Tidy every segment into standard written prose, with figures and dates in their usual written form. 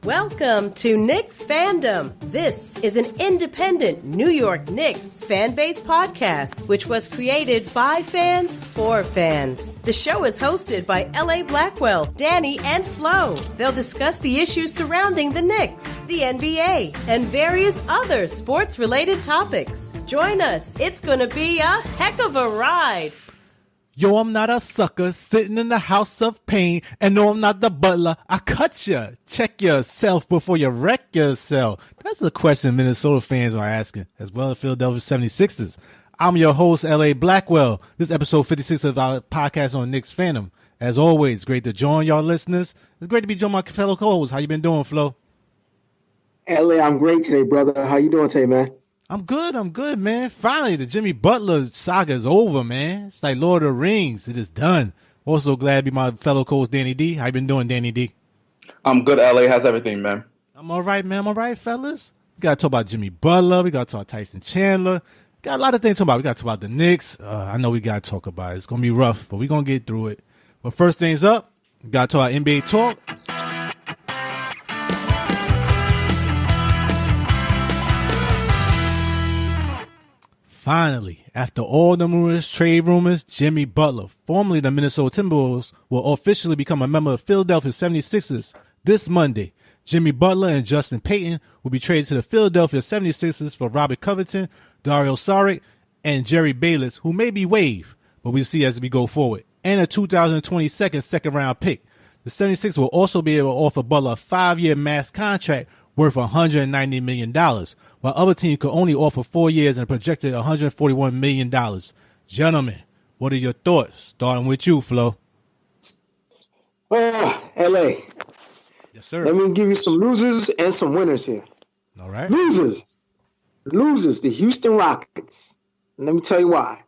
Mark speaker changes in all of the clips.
Speaker 1: Welcome to Knicksfandom. This is an independent New York Knicks fan-based podcast, which was created by fans for fans. The show is hosted by LA Blackwell, Danny, and Flau. They'll discuss the issues surrounding the Knicks, the NBA, and various other sports-related topics. Join us. It's going to be a heck of a ride.
Speaker 2: Yo, I'm not a sucker sitting in the house of pain. And no, I'm not the butler. I cut ya. Check yourself before you wreck yourself. That's a question Minnesota fans are asking, as well as Philadelphia 76ers. I'm your host, L.A. Blackwell. This is episode 56 of our podcast on Knicksfandom. As always, great to join y'all listeners. It's great to be joined by my fellow co-hosts. How you been doing, Flo?
Speaker 3: L.A., I'm great today, brother. How you doing today, man?
Speaker 2: I'm good, man. Finally, the Jimmy Butler saga is over, man. It's like Lord of the Rings. It is done. Also glad to be my fellow co-host, Danny D. How you been doing, Danny D?
Speaker 4: I'm good, LA. How's everything, man?
Speaker 2: I'm all right, man. I'm all right, fellas. We got to talk about Jimmy Butler. We got to talk Tyson Chandler. Got a lot of things to talk about. We got to talk about the Knicks. I know we got to talk about it. It's going to be rough, but we're going to get through it. But first things up, we got to talk NBA talk. Finally, after all the numerous trade rumors, Jimmy Butler, formerly the Minnesota Timberwolves, will officially become a member of Philadelphia 76ers this Monday. Jimmy Butler and Justin Patton will be traded to the Philadelphia 76ers for Robert Covington, Dario Saric, and Jerry Bayless, who may be waived, but we'll see as we go forward, and a 2022 second-round pick. The 76ers will also be able to offer Butler a 5-year max contract worth $190 million, while other teams could only offer 4 years and a projected $141 million. Gentlemen, what are your thoughts? Starting with you, Flo.
Speaker 3: L.A.
Speaker 2: Yes, sir.
Speaker 3: Let me give you some losers and some winners here.
Speaker 2: All right.
Speaker 3: Losers, the Houston Rockets. Let me tell you why.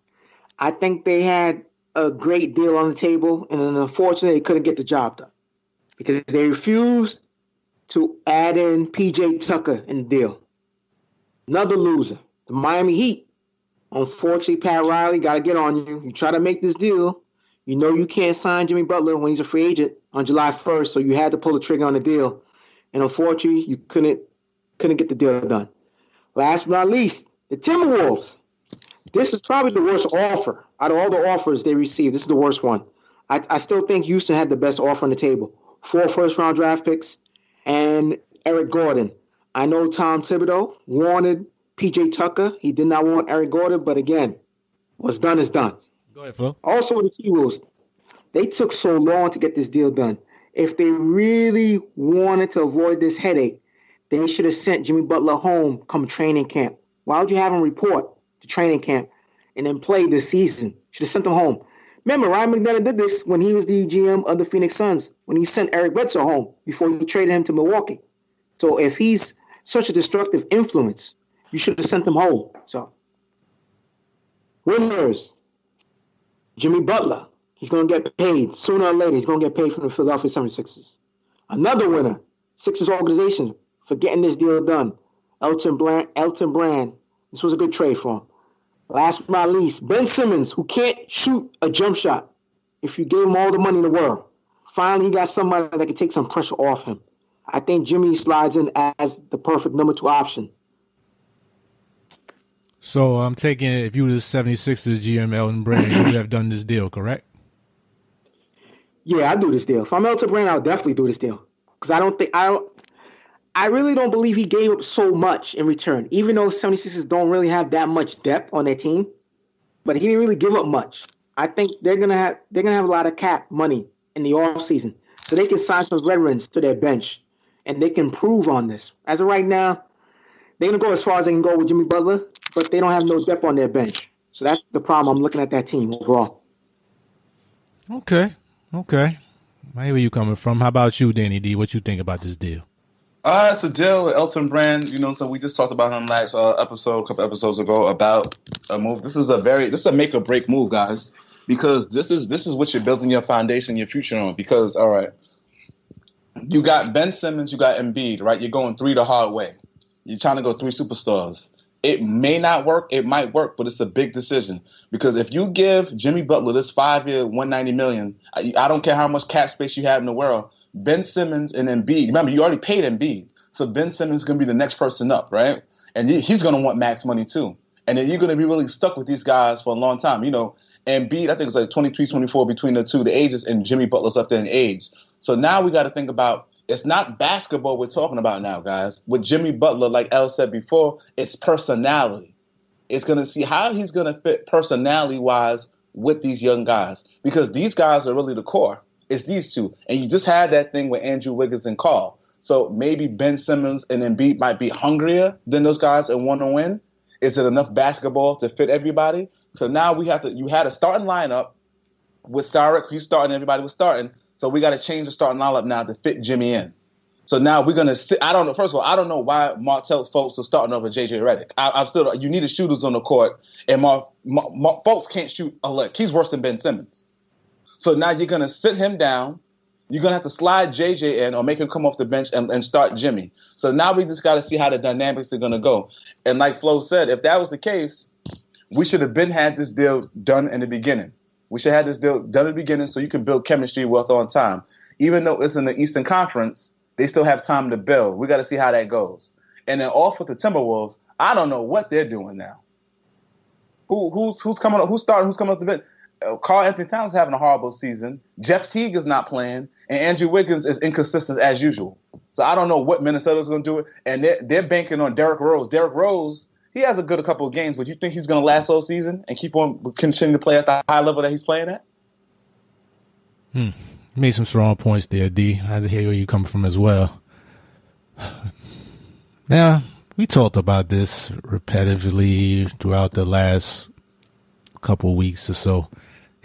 Speaker 3: I think they had a great deal on the table, and unfortunately, they couldn't get the job done because they refused to add in P.J. Tucker in the deal. Another loser, the Miami Heat. Unfortunately, Pat Riley got to get on you. You try to make this deal. You know you can't sign Jimmy Butler when he's a free agent on July 1st, so you had to pull the trigger on the deal. And unfortunately, you couldn't get the deal done. Last but not least, the Timberwolves. This is probably the worst offer. Out of all the offers they received, this is the worst one. I still think Houston had the best offer on the table. 4 first-round draft picks and Eric Gordon. I know Tom Thibodeau wanted P.J. Tucker. He did not want Eric Gordon, but again, what's done is done.
Speaker 2: Go ahead, Phil.
Speaker 3: Also, the T-Wolves, they took so long to get this deal done. If they really wanted to avoid this headache, they should have sent Jimmy Butler home come training camp. Why would you have him report to training camp and then play this season? Should have sent him home. Remember, Ryan McDonough did this when he was the GM of the Phoenix Suns, when he sent Eric Bledsoe home before he traded him to Milwaukee. So if he's such a destructive influence, you should have sent him home. So, winners, Jimmy Butler. He's going to get paid. Sooner or later, he's going to get paid from the Philadelphia 76ers. Another winner, Sixers organization, for getting this deal done. Elton Brand. This was a good trade for him. Last but not least, Ben Simmons, who can't shoot a jump shot if you gave him all the money in the world. Finally, he got somebody that can take some pressure off him. I think Jimmy slides in as the perfect number 2 option.
Speaker 2: So I'm taking it, if you were the 76ers GM, Elton Brand, you would have done this deal, correct?
Speaker 3: Yeah, I'd do this deal. If I'm Elton Brand, I'll definitely do this deal. Because I really don't believe he gave up so much in return, even though 76ers don't really have that much depth on their team. But he didn't really give up much. I think they're gonna have a lot of cap money in the offseason, so they can sign some veterans to their bench, and they can improve on this. As of right now, they're gonna go as far as they can go with Jimmy Butler, but they don't have no depth on their bench. So that's the problem I'm looking at that team overall.
Speaker 2: Okay. I hear where you coming from. How about you, Danny D? What you think about this deal?
Speaker 4: It's a deal with Elton Brand. So we just talked about him last a couple episodes ago about a move. This is a make or break move, guys, because this is what you're building your foundation, your future on. Because all right, you got Ben Simmons, you got Embiid, right? You're going 3 the hard way. You're trying to go 3 superstars. It may not work. It might work, but it's a big decision. Because if you give Jimmy Butler this 5-year, $190 million, I don't care how much cap space you have in the world, Ben Simmons and Embiid. Remember, you already paid Embiid. So Ben Simmons is going to be the next person up, right? And he's going to want max money too. And then you're going to be really stuck with these guys for a long time. You know, Embiid, I think it's like 23, 24 between the two, the ages, and Jimmy Butler's up there in age. So now we got to think about, it's not basketball we're talking about now, guys. With Jimmy Butler, like El said before, it's personality. It's going to see how he's going to fit personality-wise with these young guys. Because these guys are really the core. It's these two. And you just had that thing with Andrew Wiggins and Carl. So maybe Ben Simmons and Embiid might be hungrier than those guys and want to win. Is it enough basketball to fit everybody? So now you had a starting lineup with Saric, he's starting, everybody was starting. So we got to change the starting lineup now to fit Jimmy in. So now we're going to sit. I don't know. First of all, I don't know why Martell Fultz is starting over JJ Redick. I'm still, you need the shooters on the court, and Fultz can't shoot a lick. He's worse than Ben Simmons. So now you're going to sit him down. You're going to have to slide JJ in or make him come off the bench and start Jimmy. So now we just got to see how the dynamics are going to go. And like Flo said, if that was the case, we should have had this deal done in the beginning. We should have had this deal done in the beginning so you can build chemistry with on time. Even though it's in the Eastern Conference, they still have time to build. We got to see how that goes. And then off with the Timberwolves, I don't know what they're doing now. Who's coming up? Who's starting? Who's coming up the bench? Karl Anthony Towns is having a horrible season. Jeff Teague is not playing, and Andrew Wiggins is inconsistent as usual. So I don't know what Minnesota's going to do. And they're banking on Derrick Rose. Derrick Rose, he has a good couple of games, but you think he's going to last all season and keep on continue to play at the high level that he's playing at?
Speaker 2: Made some strong points there, D. I hear where you coming from as well. Now, we talked about this repetitively throughout the last couple of weeks or so.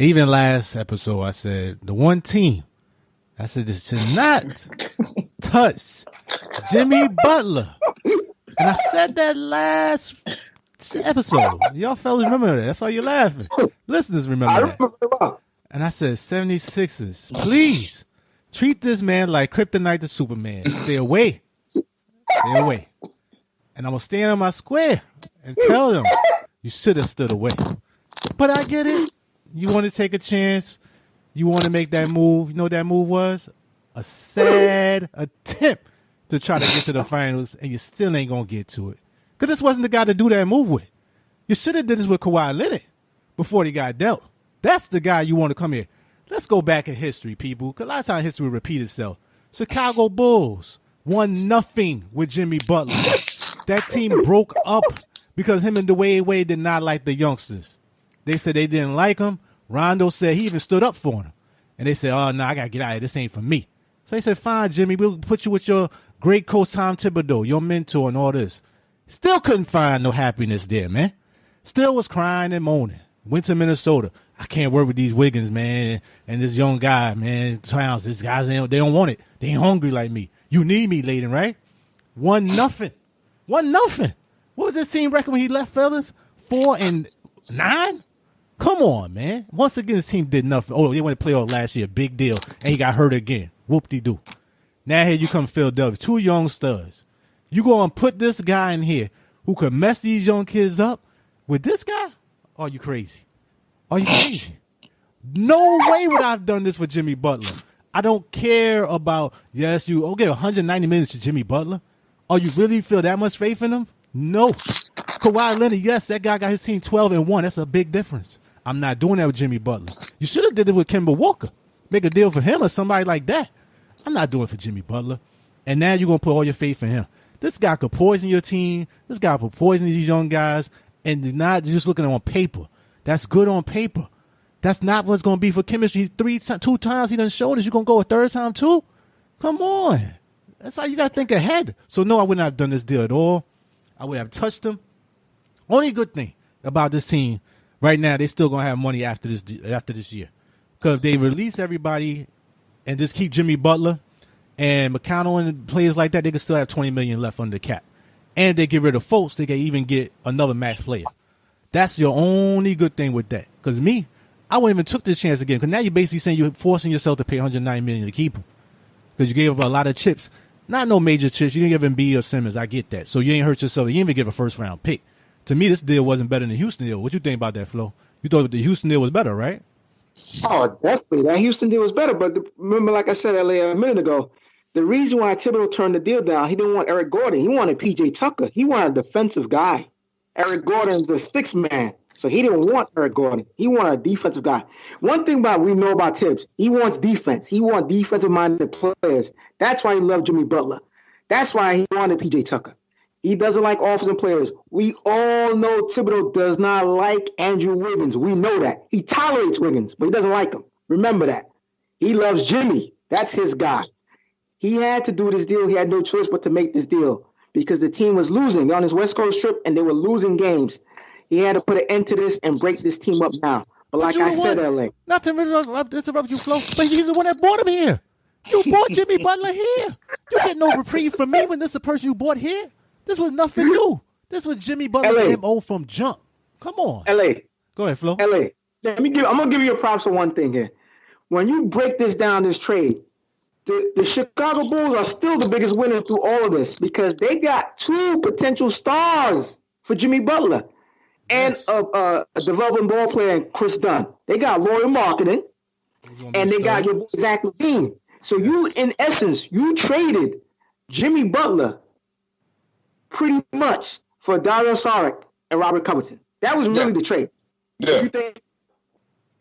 Speaker 2: Even last episode, I said the one team, I said this should not touch Jimmy Butler. And I said that last episode. Y'all fellas remember that. That's why you're laughing. Listeners remember that. And I said, 76ers, please treat this man like Kryptonite to Superman. Stay away. Stay away. And I'm going to stand on my square and tell them you should have stood away. But I get it. You want to take a chance. You want to make that move. You know what that move was? A sad attempt to try to get to the finals, and you still ain't going to get to it. Because this wasn't the guy to do that move with. You should have did this with Kawhi Leonard before he got dealt. That's the guy you want to come here. Let's go back in history, people, because a lot of times history will repeat itself. Chicago Bulls won nothing with Jimmy Butler. That team broke up because him and Dwayne Wade did not like the youngsters. They said they didn't like him. Rondo said he even stood up for him. And they said, oh, no, I got to get out of here. This ain't for me. So they said, fine, Jimmy, we'll put you with your great coach Tom Thibodeau, your mentor and all this. Still couldn't find no happiness there, man. Still was crying and moaning. Went to Minnesota. I can't work with these Wiggins, man, and this young guy, man, Towns. These guys, they don't want it. They ain't hungry like me. You need me, Layden, right? 1-0. 1-0. What was this team record when he left, fellas? 4-9? Come on, man. Once again, this team did nothing. Oh, they went to playoff last year. Big deal. And he got hurt again. Whoop-de-doo. Now here you come, Philadelphia. 2 young studs. You go and put this guy in here who could mess these young kids up with this guy? Are you crazy? Are you crazy? No way would I have done this with Jimmy Butler. I don't care about, yes, you, okay, 190 minutes to Jimmy Butler. Oh, you really feel that much faith in him? No. Kawhi Leonard, yes, that guy got his team 12-1. That's a big difference. I'm not doing that with Jimmy Butler. You should have did it with Kemba Walker. Make a deal for him or somebody like that. I'm not doing it for Jimmy Butler. And now you're going to put all your faith in him. This guy could poison your team. This guy could poison these young guys. And not just looking on paper. That's good on paper. That's not what's going to be for chemistry. 2 times he done showed us. You going to go a third time too? Come on. That's how you got to think ahead. So, no, I would not have done this deal at all. I would have touched him. Only good thing about this team right now, they still going to have money after this year. Because if they release everybody and just keep Jimmy Butler and McConnell and players like that, they can still have $20 million left under the cap. And they get rid of Fultz, they can even get another max player. That's your only good thing with that. Because me, I wouldn't even took this chance again. Because now you're basically saying you're forcing yourself to pay $190 million to keep him. Because you gave up a lot of chips. Not no major chips. You didn't give Embiid or Simmons. I get that. So you ain't hurt yourself. You didn't even give a first-round pick. To me, this deal wasn't better than the Houston deal. What you think about that, Flo? You thought the Houston deal was better, right?
Speaker 3: Oh, definitely. That Houston deal was better. But remember, like I said earlier a minute ago, the reason why Thibodeau turned the deal down, he didn't want Eric Gordon. He wanted P.J. Tucker. He wanted a defensive guy. Eric Gordon is the sixth man. So he didn't want Eric Gordon. He wanted a defensive guy. One thing we know about Tibbs, he wants defense. He wants defensive-minded players. That's why he loved Jimmy Butler. That's why he wanted P.J. Tucker. He doesn't like offensive players. We all know Thibodeau does not like Andrew Wiggins. We know that. He tolerates Wiggins, but he doesn't like him. Remember that. He loves Jimmy. That's his guy. He had to do this deal. He had no choice but to make this deal because the team was losing. They're on his West Coast trip, and they were losing games. He had to put an end to this and break this team up now. But like I said, LA.
Speaker 2: Not to interrupt you, Flo, but he's the one that brought him here. You brought Jimmy Butler here. You get no reprieve from me when this is the person you brought here. This was nothing new. This was Jimmy Butler's MO from jump. Come on.
Speaker 3: LA.
Speaker 2: Go ahead, Flo.
Speaker 3: LA. I'm gonna give you a props for one thing here. When you break this down, this trade, the Chicago Bulls are still the biggest winner through all of this because they got two potential stars for Jimmy Butler and a developing ball player, Chris Dunn. They got Laurie Marketing, and they got your Zach LaVine. So you, in essence, you traded Jimmy Butler pretty much for Dario Saric and Robert Covington. That was really the trade.
Speaker 4: Yeah.
Speaker 3: You think?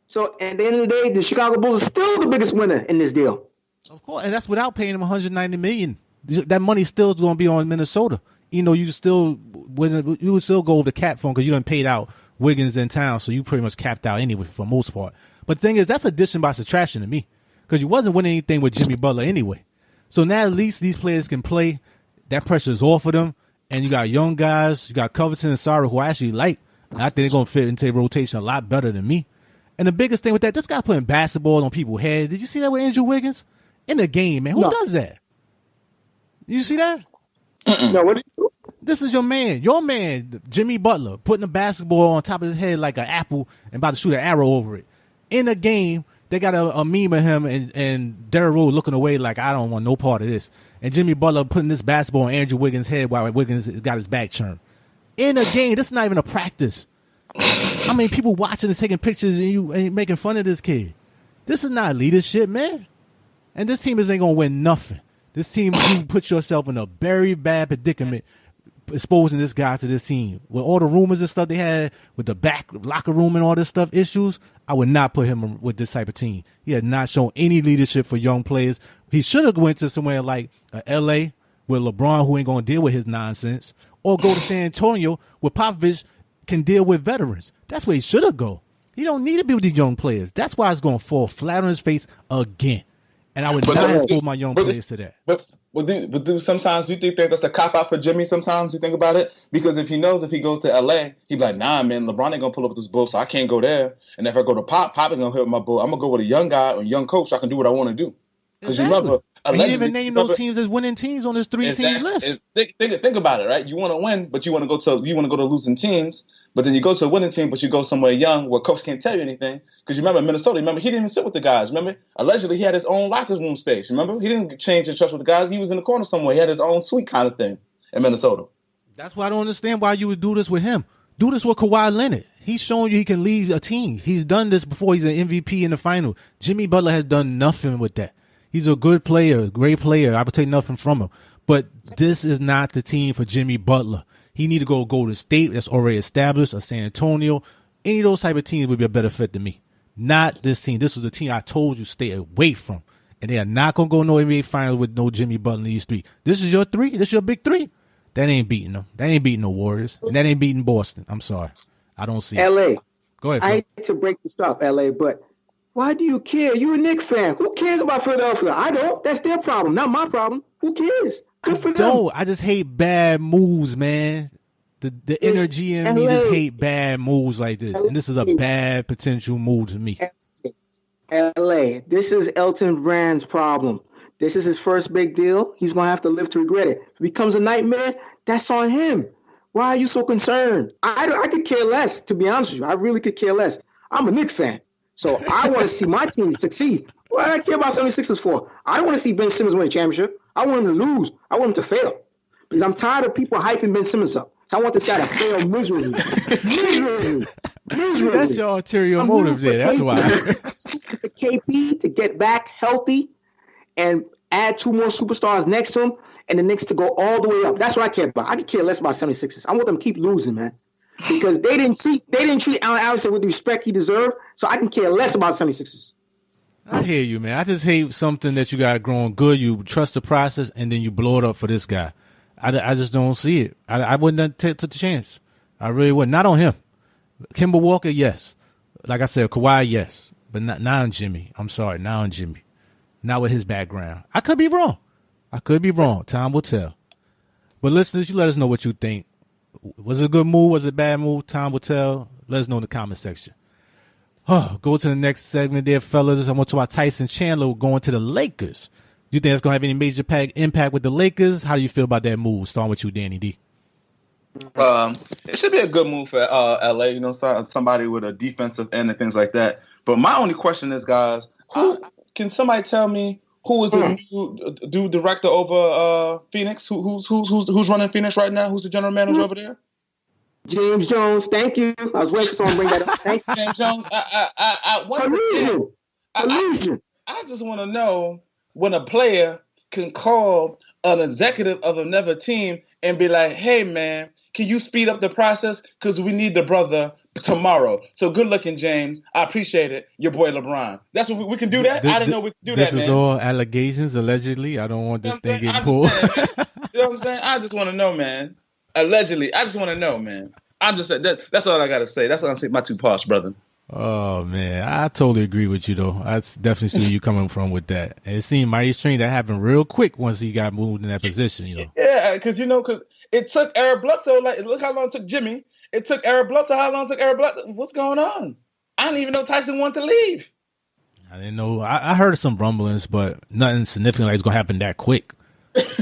Speaker 3: So at the end of the day, the Chicago Bulls are still the biggest winner in this deal.
Speaker 2: Of course, and that's without paying him $190 million. That money's still going to be on Minnesota. You know, you would still go over the cap fund because you done paid out Wiggins in town, so you pretty much capped out anyway for the most part. But the thing is, that's addition by subtraction to me because you wasn't winning anything with Jimmy Butler anyway. So now at least these players can play. That pressure is off of them. And you got young guys, you got Covington and Saric who I actually like. And I think they're going to fit into the rotation a lot better than me. And the biggest thing with that, this guy putting basketball on people's heads. Did you see that with Andrew Wiggins? In the game, man. Who does that? You see that?
Speaker 3: No, what do you do?
Speaker 2: This is your man, Jimmy Butler, putting a basketball on top of his head like an apple and about to shoot an arrow over it. In a game, they got a meme of him and Derrick Rose looking away like, I don't want no part of this. And Jimmy Butler putting this basketball on Andrew Wiggins' head while Wiggins has got his back turned. In a game, this is not even a practice. I mean, people watching and taking pictures and you ain't making fun of this kid. This is not leadership, man. And this team ain't going to win nothing. This team, you put yourself in a very bad predicament exposing this guy to this team. With all the rumors and stuff they had with the back locker room and all this stuff, issues, I would not put him with this type of team. He had not shown any leadership for young players. He should have went to somewhere like L.A. with LeBron, who ain't going to deal with his nonsense, or go to San Antonio where Popovich can deal with veterans. That's where he should have go. He don't need to be with these young players. That's why it's going to fall flat on his face again. And I would not expose my young players to that.
Speaker 4: But do sometimes you think that that's a cop-out for Jimmy sometimes? You think about it? Because if he knows if he goes to L.A., he'd be like, nah, man, LeBron ain't going to pull up with this bull, so I can't go there. And if I go to Pop ain't going to hit my bull. I'm going to go with a young guy or a young coach so I can do what I want to do. Because
Speaker 2: exactly.
Speaker 4: remember,
Speaker 2: he didn't even name those teams as winning teams on his three-team list.
Speaker 4: Think about it, right? You want to win, but you want to go to losing teams. But then you go to a winning team, but you go somewhere young where coach can't tell you anything. Because you remember Minnesota, he didn't even sit with the guys. Remember? Allegedly, he had his own locker room space. Remember? He didn't change and trust with the guys. He was in the corner somewhere. He had his own suite kind of thing in Minnesota.
Speaker 2: That's why I don't understand why you would do this with him. Do this with Kawhi Leonard. He's shown you he can lead a team. He's done this before. He's an MVP in the final. Jimmy Butler has done nothing with that. He's a good player, a great player. I would take nothing from him. But this is not the team for Jimmy Butler. He need to go Golden State that's already established, or San Antonio. Any of those type of teams would be a better fit than me. Not this team. This was the team I told you stay away from. And they are not going to go no NBA Finals with no Jimmy Butler in these three. This is your three? This is your big three? That ain't beating them. That ain't beating the Warriors. And that ain't beating Boston. I'm sorry. I don't see
Speaker 3: LA.
Speaker 2: it. Go ahead, Phil.
Speaker 3: I hate to break this up, LA, but why do you care? You're a Knicks fan. Who cares about Philadelphia? I don't. That's their problem, not my problem. Who cares? Good for them.
Speaker 2: I just hate bad moves, man. The energy in me just hate bad moves like this. And this is a bad potential move to me.
Speaker 3: LA, this is Elton Brand's problem. This is his first big deal. He's going to have to live to regret it. If it becomes a nightmare, that's on him. Why are you so concerned? I could care less, to be honest with you. I really could care less. I'm a Knicks fan. So I want to see my team succeed. What do I care about 76ers for? I don't want to see Ben Simmons win a championship. I want him to lose. I want him to fail. Because I'm tired of people hyping Ben Simmons up. So I want this guy to fail miserably. Miserably.
Speaker 2: That's your ulterior motive there. That's why.
Speaker 3: KP to get back healthy and add 2 more superstars next to him, and the Knicks to go all the way up. That's what I care about. I could care less about 76ers. I want them to keep losing, man. Because they didn't treat Allen Iverson with the respect he deserved, so I can care less about 76ers.
Speaker 2: I hear you, man. I just hate something that you got growing good. You trust the process, and then you blow it up for this guy. I just don't see it. I wouldn't take the chance. I really wouldn't. Not on him. Kemba Walker, yes. Like I said, Kawhi, yes. But not on Jimmy. I'm sorry, not on Jimmy. Not with his background. I could be wrong. Time will tell. But listeners, you let us know what you think. Was it a good move? Was it a bad move? Time will tell. Let us know in the comment section. Go to the next segment there, fellas. I want to talk about Tyson Chandler going to the Lakers. Do you think that's going to have any major impact with the Lakers? How do you feel about that move? Starting with you, Danny D.
Speaker 4: It should be a good move for LA, somebody with a defensive end and things like that. But my only question is, guys, can somebody tell me who is the new director over Phoenix? Who's running Phoenix right now? Who's the general manager over there?
Speaker 3: James Jones. Thank you. I was waiting for someone to bring that up. Thank you.
Speaker 4: James Jones.
Speaker 3: Collusion.
Speaker 4: I just want to know when a player can call an executive of another team and be like, hey, man, can you speed up the process? Because we need the brother tomorrow. So good looking, James. I appreciate it. Your boy LeBron. That's what we can do that? I didn't know we could do that, man.
Speaker 2: This is all allegations, allegedly. I don't want this thing getting pulled.
Speaker 4: You know what I'm saying? I just want to know, man. Allegedly. I just want to know, man. That's all I got to say. That's what I'm saying. My 2 parts, brother.
Speaker 2: Oh, man. I totally agree with you, though. I definitely see where you're coming from with that. And it seemed mighty strange that happened real quick once he got moved in that position,
Speaker 4: Yeah, because it took Eric Bledsoe, look how long it took Jimmy. It took Eric Bledsoe. How long it took Eric Bledsoe? What's going on? I didn't even know Tyson wanted to leave.
Speaker 2: I didn't know. I heard some rumblings, but nothing significant like it's going to happen that quick.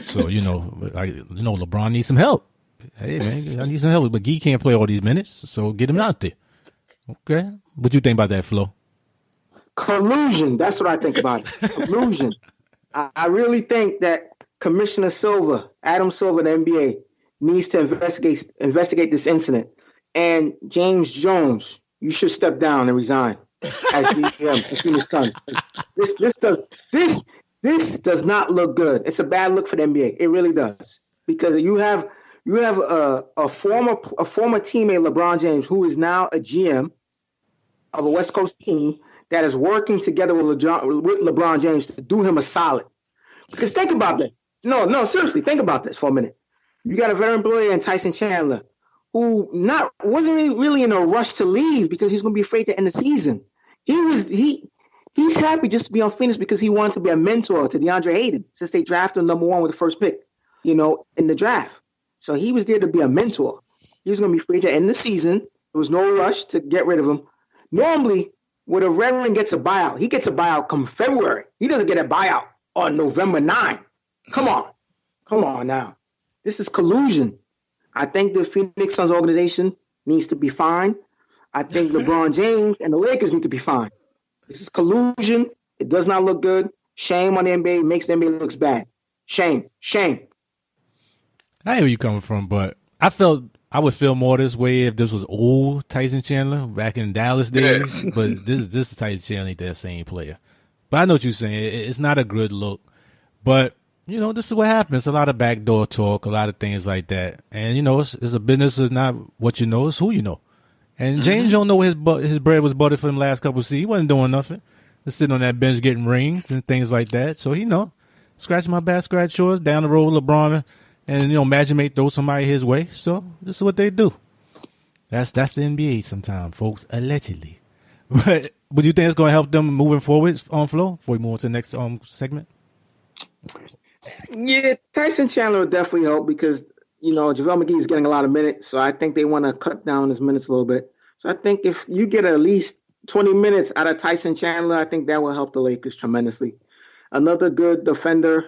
Speaker 2: So, LeBron needs some help. Hey, man, I need some help. But he can't play all these minutes, so get him out there. Okay. What do you think about that, Flo?
Speaker 3: Collusion. That's what I think about it. Collusion. I really think that Commissioner Silver, Adam Silver, the NBA, needs to investigate this incident. And James Jones, you should step down and resign as GM as Phoenix Suns. This does not look good. It's a bad look for the NBA. It really does, because you have a former teammate, LeBron James, who is now a GM of a West Coast team that is working together with LeBron James to do him a solid. Because think about that. No, seriously, think about this for a minute. You got a veteran player in Tyson Chandler who wasn't really in a rush to leave because he's going to be afraid to end the season. He's happy just to be on Phoenix because he wants to be a mentor to DeAndre Ayton since they drafted him number 1 with the first pick, in the draft. So he was there to be a mentor. He was going to be free to end the season. There was no rush to get rid of him. Normally, when a veteran gets a buyout, he gets a buyout come February. He doesn't get a buyout on November 9. Come on now. This is collusion. I think the Phoenix Suns organization needs to be fined. I think LeBron James and the Lakers need to be fined. This is collusion. It does not look good. Shame on the NBA. It makes the NBA looks bad. Shame.
Speaker 2: I hear where you're coming from, but I felt I would feel more this way if this was old Tyson Chandler back in Dallas days. But this Tyson Chandler ain't that same player. But I know what you're saying. It's not a good look. But, this is what happens. A lot of backdoor talk, a lot of things like that. And, it's a business. It's not what you know. It's who you know. And James don't know his bread was buttered for them last couple of seasons. He wasn't doing nothing. Just sitting on that bench getting rings and things like that. So, scratch my back, scratch yours. Down the road, LeBron and, Magic may throw somebody his way. So, this is what they do. That's the NBA sometimes, folks, allegedly. But do you think it's going to help them moving forward on Flo before we move on to the next segment?
Speaker 3: Yeah, Tyson Chandler will definitely help because, JaVale McGee is getting a lot of minutes. So I think they want to cut down his minutes a little bit. So I think if you get at least 20 minutes out of Tyson Chandler, I think that will help the Lakers tremendously. Another good defender,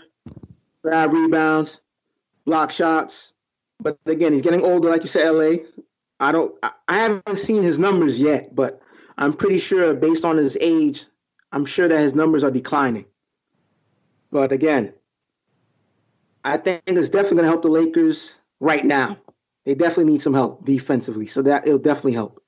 Speaker 3: grab rebounds, block shots. But again, he's getting older, like you said, LA. I haven't seen his numbers yet, but I'm pretty sure based on his age, I'm sure that his numbers are declining. But again, I think it's definitely going to help the Lakers right now. They definitely need some help defensively, so that it'll definitely help.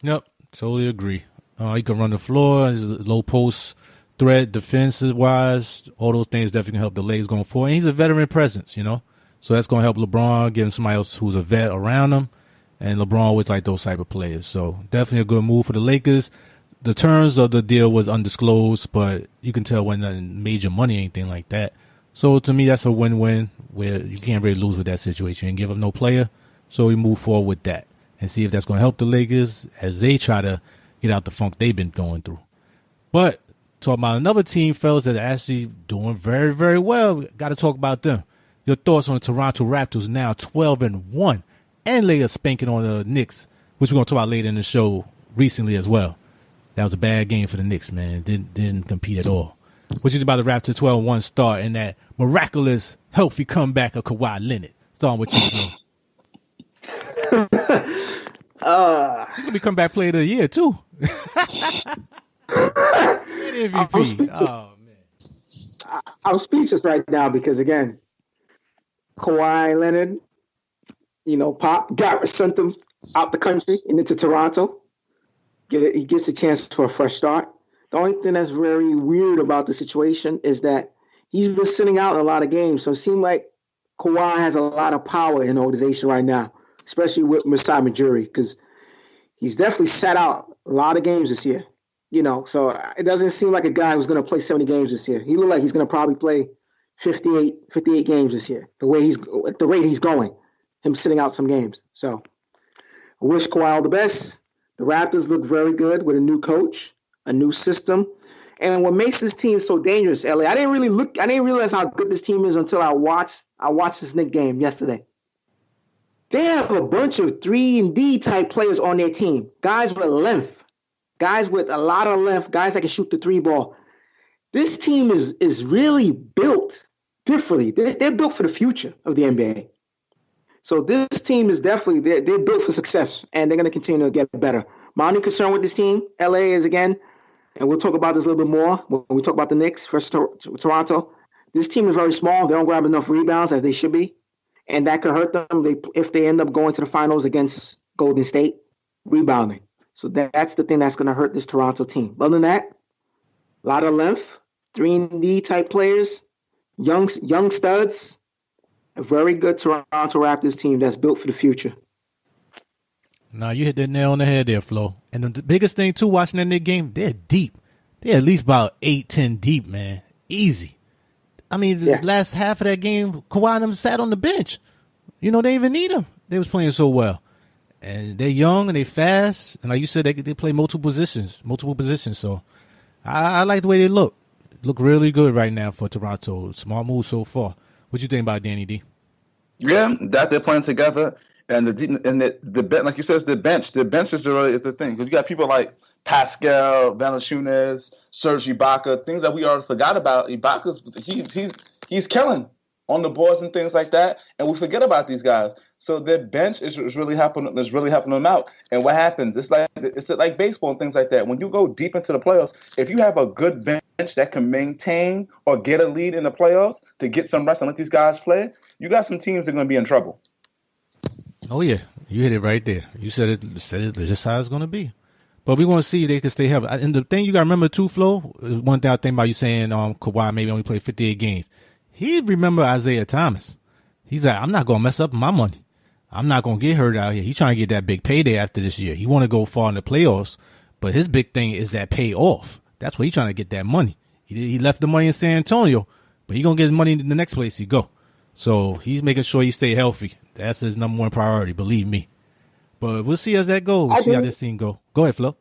Speaker 2: Yep, totally agree. He can run the floor, his low post threat, defensive-wise, all those things definitely can help the legs going forward. And he's a veteran presence, so that's going to help LeBron, getting somebody else who's a vet around him, and LeBron always like those type of players. So definitely a good move for the Lakers. The terms of the deal was undisclosed, but you can tell when nothing major money, anything like that. So to me, that's a win-win where you can't really lose with that situation and give up no player. So we move forward with that and see if that's going to help the Lakers as they try to get out the funk they've been going through. But talk about another team, fellas, that are actually doing very, very well. Got to talk about them. Your thoughts on the Toronto Raptors now 12-1 and later spanking on the Knicks, which we're going to talk about later in the show recently as well. That was a bad game for the Knicks, man. Didn't compete at all. What you think about the Raptors 12-1 start and that miraculous, healthy comeback of Kawhi Leonard? Starting with you, Flo. He's going to be comeback player of the year, too. MVP.
Speaker 3: I'm speechless right now because, again, Kawhi Leonard, Pop sent him out the country and into Toronto. He gets a chance for a fresh start. The only thing that's very weird about the situation is that he's been sitting out in a lot of games. So it seems like Kawhi has a lot of power in the organization right now, especially with Masai Ujiri, because he's definitely sat out a lot of games this year. So it doesn't seem like a guy who's going to play 70 games this year. He looks like he's going to probably play 58 games this year, at the rate he's going, him sitting out some games. So I wish Kawhi all the best. The Raptors look very good with a new coach, a new system. And what makes this team so dangerous, LA, I didn't realize how good this team is until I watched this Knicks game yesterday. They have a bunch of 3-and-D type players on their team. Guys with length. Guys with a lot of length. Guys that can shoot the three ball. This team is really built differently. They're built for the future of the NBA. So this team is definitely, they're built for success, and they're going to continue to get better. My only concern with this team, LA, is, again, and we'll talk about this a little bit more when we talk about the Knicks versus Toronto. This team is very small. They don't grab enough rebounds as they should be, and that could hurt them if they end up going to the finals against Golden State, rebounding. So that's the thing that's going to hurt this Toronto team. Other than that, a lot of length, 3-and-D type players, young studs, a very good Toronto Raptors team that's built for the future.
Speaker 2: Nah, you hit that nail on the head there, Flo. And the biggest thing, too, watching that Knicks game, they're deep. They're at least about 8-10 deep, man. Easy. I mean, the last half of that game, Kawhi and them sat on the bench. They didn't even need them. They was playing so well. And they're young and they fast. And like you said, they play multiple positions. So I like the way they look. Look really good right now for Toronto. Smart move so far. What you think about Danny D?
Speaker 4: Yeah, that they're playing together, and the bench, like you said, the bench is really the thing, because you got people like Pascal, Valanciunas, Serge Ibaka, things that we already forgot about. Ibaka's he's killing on the boards and things like that, and we forget about these guys. So their bench is really helping them out. And what happens? It's like baseball and things like that. When you go deep into the playoffs, if you have a good bench that can maintain or get a lead in the playoffs to get some rest and let these guys play, you got some teams that are going to be in trouble.
Speaker 2: Oh yeah, you hit it right there. You said it just how it's going to be. But we want to see if they can stay healthy. And the thing you got to remember too, Flo, is one thing I think about you saying Kawhi maybe only played 58 games. He remember Isaiah Thomas. He's like, I'm not going to mess up my money. I'm not going to get hurt out here. He's trying to get that big payday after this year. He want to go far in the playoffs, but his big thing is that payoff. That's where he's trying to get that money. He left the money in San Antonio, but he's going to get his money in the next place he go. So he's making sure he stay healthy. That's his number one priority, believe me. But we'll see as that goes. We'll see how this team go. Go ahead, Flo.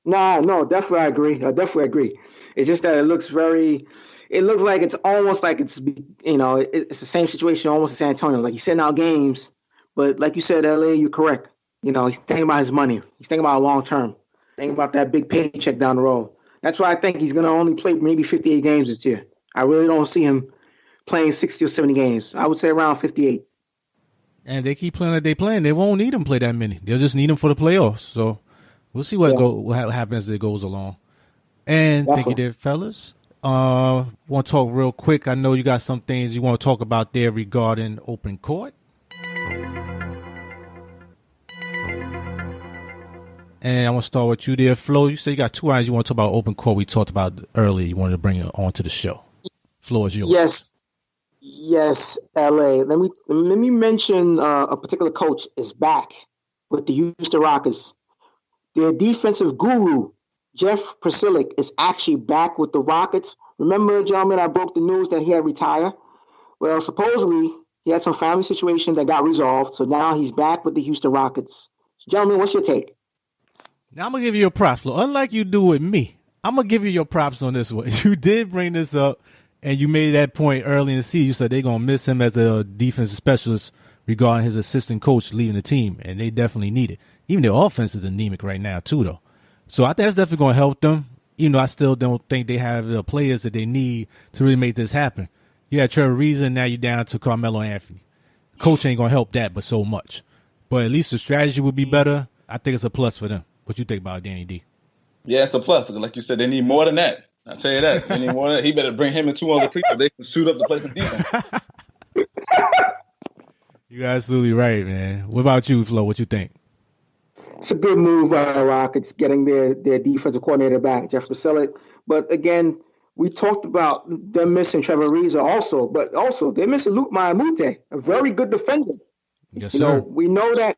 Speaker 3: No, definitely I agree. I definitely agree. It's just that it looks like it's almost like it's the same situation almost in San Antonio. Like he's sitting out games, but like you said, LA, you're correct. He's thinking about his money. He's thinking about long term. Thinking about that big paycheck down the road. That's why I think he's going to only play maybe 58 games this year. I really don't see him playing 60 or 70 games. I would say around 58.
Speaker 2: And if they keep playing like they playing, they won't need him to play that many. They'll just need him for the playoffs. So we'll see what happens as it goes along. And thank you there, fellas. Want to talk real quick. I know you got some things you want to talk about there regarding open court. And I want to start with you there, Flo. You say you got 2 items you want to talk about open court. We talked about earlier. You wanted to bring it onto the show. Floor is yours.
Speaker 3: Yes, LA. Let me mention a particular coach is back with the Houston Rockets. Their defensive guru, Jeff Priscillic, is actually back with the Rockets. Remember, gentlemen, I broke the news that he had retired. Well, supposedly he had some family situation that got resolved, so now he's back with the Houston Rockets. So, gentlemen, what's your take?
Speaker 2: Now I'm gonna give you your props, Flo. Unlike you do with me, I'm gonna give you your props on this one. You did bring this up, and you made that point early in the season. You said they're gonna miss him as a defensive specialist regarding his assistant coach leaving the team, and they definitely need it. Even their offense is anemic right now too, though. So I think that's definitely gonna help them. Even though I still don't think they have the players that they need to really make this happen. You had Trevor Ariza, now you're down to Carmelo Anthony. Coach ain't going to help that, but so much. But at least the strategy would be better. I think it's a plus for them. What you think about Danny D?
Speaker 4: Yeah, it's a plus. Like you said, they need more than that. I'll tell you that. They need more than that. He better bring him and 2 other people. They can shoot up the place in defense.
Speaker 2: You're absolutely right, man. What about you, Flo? What you think?
Speaker 3: It's a good move by the Rockets, getting their defensive coordinator back, Jeff Priscillic. But again, we talked about them missing Trevor Ariza also, but also they're missing Luke Maamute, a very good defender.
Speaker 2: Yes, sir.
Speaker 3: We know that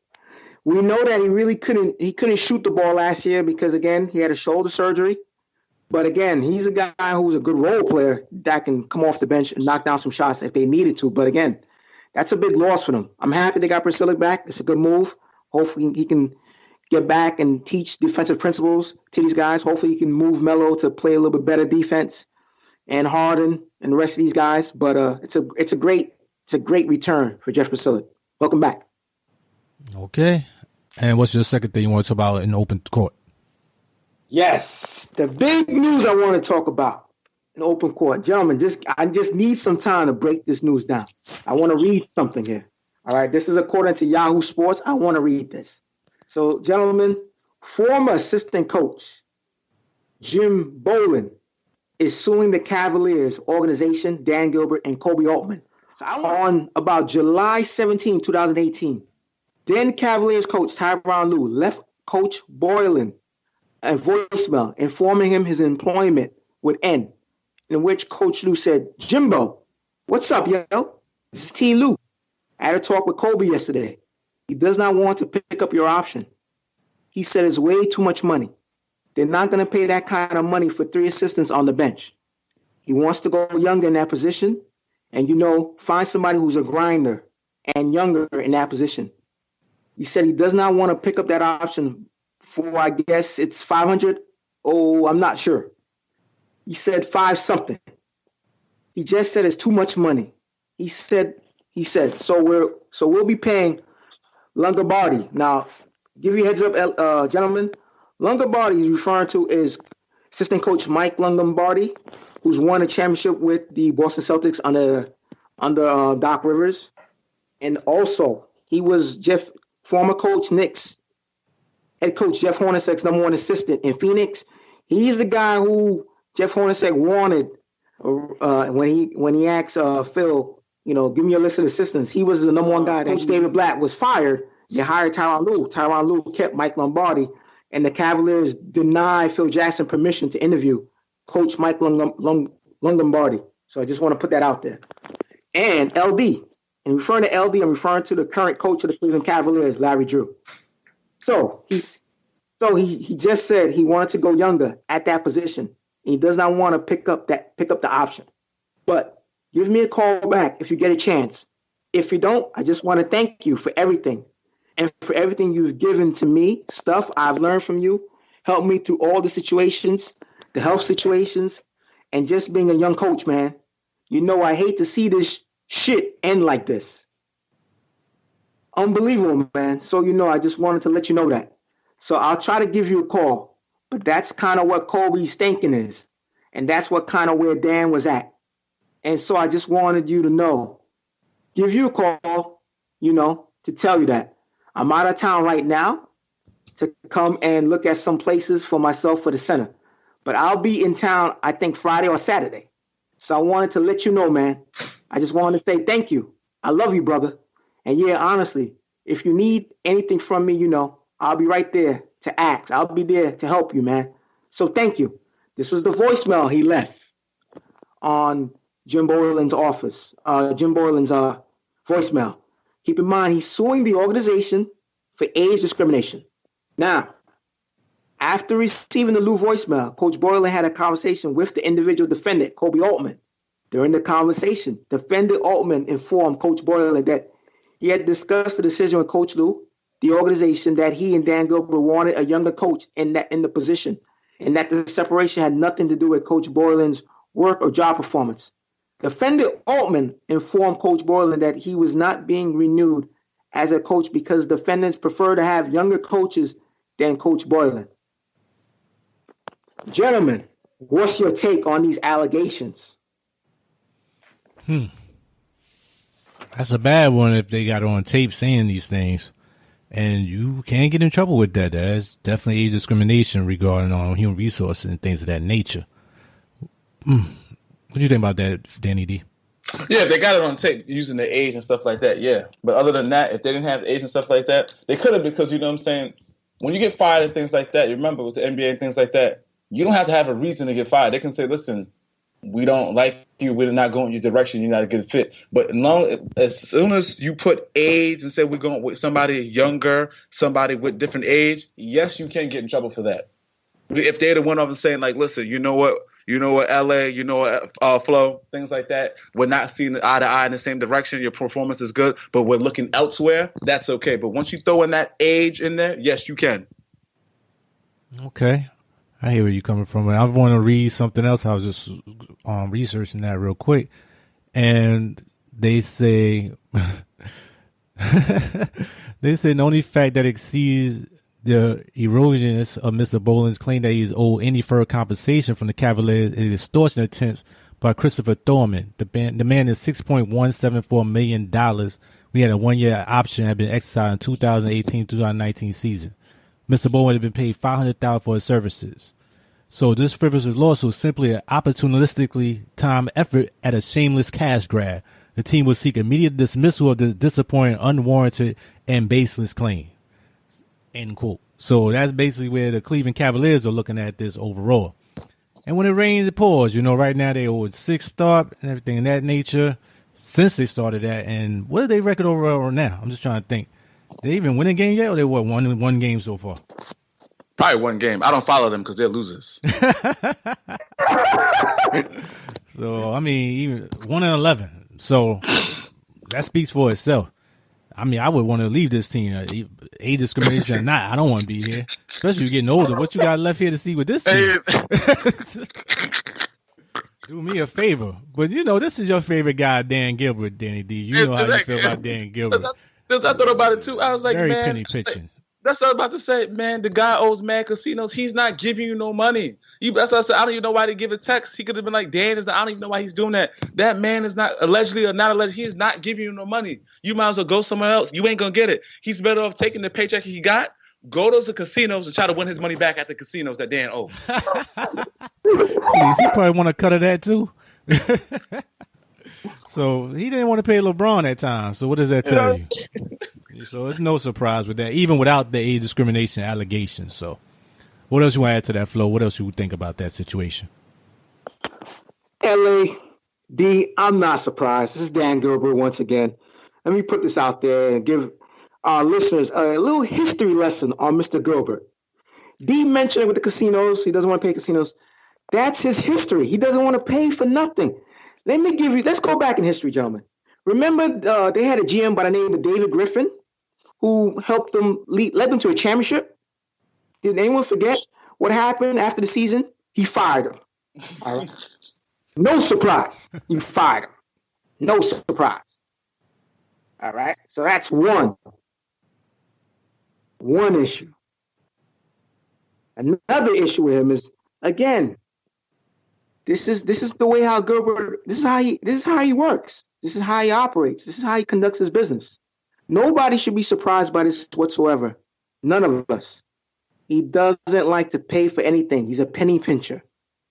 Speaker 3: he really couldn't shoot the ball last year because again he had a shoulder surgery. But again, he's a guy who's a good role player that can come off the bench and knock down some shots if they needed to. But again, that's a big loss for them. I'm happy they got Priscillic back. It's a good move. Hopefully he can get back and teach defensive principles to these guys. Hopefully he can move Melo to play a little bit better defense and Harden and the rest of these guys. But it's a great return for Jeff Priscillic. Welcome back.
Speaker 2: Okay. And what's your second thing you want to talk about in open court?
Speaker 3: Yes, the big news I want to talk about in open court. Gentlemen, I just need some time to break this news down. I want to read something here. All right, this is according to Yahoo Sports. I want to read this. So, gentlemen, former assistant coach Jim Boylan is suing the Cavaliers organization, Dan Gilbert and Kobe Altman. So on about July 17, 2018, then Cavaliers coach Tyronn Lue left Coach Boylan a voicemail informing him his employment would end, in which Coach Lue said, "Jimbo, what's up, yo? This is T. Lue. I had a talk with Kobe yesterday. He does not want to pick up your option. He said it's way too much money. They're not going to pay that kind of money for 3 assistants on the bench. He wants to go younger in that position and, find somebody who's a grinder and younger in that position. He said he does not want to pick up that option for, I guess it's 500. Oh, I'm not sure. He said 5 something. He just said it's too much money. He said, so we'll be paying Longobardi. Now, give you a heads up, gentlemen. Longobardi he's referring to is assistant coach Mike Longobardi, who's won a championship with the Boston Celtics under Doc Rivers. And also, he was former coach Knicks, head coach Jeff Hornacek's #1 assistant in Phoenix. He's the guy who Jeff Hornacek wanted when he asked Phil, give me a list of assistants. He was the #1 guy. Coach David Blatt was fired. They hired Tyronn Lue. Tyronn Lue kept Mike Lombardi, and the Cavaliers denied Phil Jackson permission to interview Coach Mike Lombardi. So I just want to put that out there. And LD, and referring to LD, I'm referring to the current coach of the Cleveland Cavaliers, Larry Drew. So he just said he wanted to go younger at that position. He does not want to pick up the option. But give me a call back if you get a chance. If you don't, I just want to thank you for everything. And for everything you've given to me, stuff I've learned from you, helped me through all the situations, the health situations, and just being a young coach, man. I hate to see this shit end like this. Unbelievable, man. So, I just wanted to let you know that. So I'll try to give you a call, but that's kind of what Kobe's thinking is. And that's what kind of where Dan was at. And so I just wanted you to know, give you a call, to tell you that. I'm out of town right now to come and look at some places for myself for the center. But I'll be in town, I think, Friday or Saturday. So I wanted to let you know, man. I just wanted to say thank you. I love you, brother. And yeah, honestly, if you need anything from me, I'll be right there to ask. I'll be there to help you, man. So thank you. This was the voicemail he left on Jim Boylan's voicemail. Keep in mind, he's suing the organization for age discrimination. Now, after receiving the new voicemail, Coach Boylan had a conversation with the individual defendant, Kobe Altman. During the conversation, defendant Altman informed Coach Boylan that he had discussed the decision with Coach Lou, the organization, that he and Dan Gilbert wanted a younger coach in the position, and that the separation had nothing to do with Coach Boylan's work or job performance. Defendant Altman informed Coach Boylan that he was not being renewed as a coach because defendants prefer to have younger coaches than Coach Boylan. Gentlemen, what's your take on these allegations?
Speaker 2: That's a bad one if they got on tape saying these things. And you can't get in trouble with that. That's definitely age discrimination regarding human resources and things of that nature. What do you think about that, Danny D?
Speaker 4: Yeah, they got it on tape using the age and stuff like that, yeah. But other than that, if they didn't have age and stuff like that, they could have, because, you know what I'm saying, when you get fired and things like that, you remember with the NBA and things like that, you don't have to have a reason to get fired. They can say, listen, we don't like you, we're not going your direction, you're not a good fit. But as soon as you put age and say we're going with somebody younger, somebody with different age, yes, you can get in trouble for that. If they're the one of them saying, like, listen, you know what, LA, you know what, Flau, things like that, we're not seeing eye to eye in the same direction, your performance is good, but we're looking elsewhere, that's okay. But once you throw in that age in there, yes, you can.
Speaker 2: Okay. I hear where you're coming from. I want to read something else. I was just researching that real quick. And they say, the only fact that exceeds the erosions of Mr. Boylan's claim that he's owed any further compensation from the Cavaliers is extortion attempts by Christopher Thorman. The man is $6.174 million. We had a 1-year option had been exercised in 2018-2019 season. Mr. Boylan had been paid $500,000 for his services. So this frivolous lawsuit is simply an opportunistically timed effort at a shameless cash grab. The team will seek immediate dismissal of this disappointing, unwarranted, and baseless claim. End quote. So that's basically where the Cleveland Cavaliers are looking at this overall. And when it rains, it pours. You know, right now they owed 6 start and everything in that nature since they started that. And what are they record overall now? I'm just trying to think. They even win a game yet, or they one game so far?
Speaker 4: Probably one game. I don't follow them because they're losers.
Speaker 2: So I mean, even 1-11. So that speaks for itself. I mean, I would want to leave this team. Age discrimination or not, I don't want to be here. Especially you getting older. What you got left here to see with this team? Do me a favor. But you know, this is your favorite guy, Dan Gilbert, Danny D. You know how you feel about Dan Gilbert.
Speaker 4: I thought about it too. I was like,
Speaker 2: very
Speaker 4: man,
Speaker 2: penny pitching.
Speaker 4: That's what I was about to say, man. The guy owes mad casinos. He's not giving you no money. That's what I said. I don't even know why they give a text. He could have been like, Dan is not, I don't even know why he's doing that. That man is not allegedly or not allegedly. He is not giving you no money. You might as well go somewhere else. You ain't gonna get it. He's better off taking the paycheck he got, go to the casinos and try to win his money back at the casinos that Dan owes.
Speaker 2: Please, he probably want to cut of that too. So he didn't want to pay LeBron that time. So what does that tell you? So it's no surprise with that, even without the age discrimination allegations. So what else you want to add to that, Flo? What else you would think about that situation?
Speaker 3: LAD, I'm not surprised. This is Dan Gilbert once again. Let me put this out there and give our listeners a little history lesson on Mr. Gilbert. D mentioned it with the casinos. He doesn't want to pay casinos. That's his history. He doesn't want to pay for nothing. Let's go back in history, gentlemen. Remember they had a GM by the name of David Griffin who helped them, led them to a championship? Did anyone forget what happened after the season? He fired him. All right. No surprise. He fired him. No surprise. All right. So that's one issue. Another issue with him is, again, this is the way how Gilbert, this is how he works. This is how he operates. This is how he conducts his business. Nobody should be surprised by this whatsoever. None of us. He doesn't like to pay for anything. He's a penny pincher.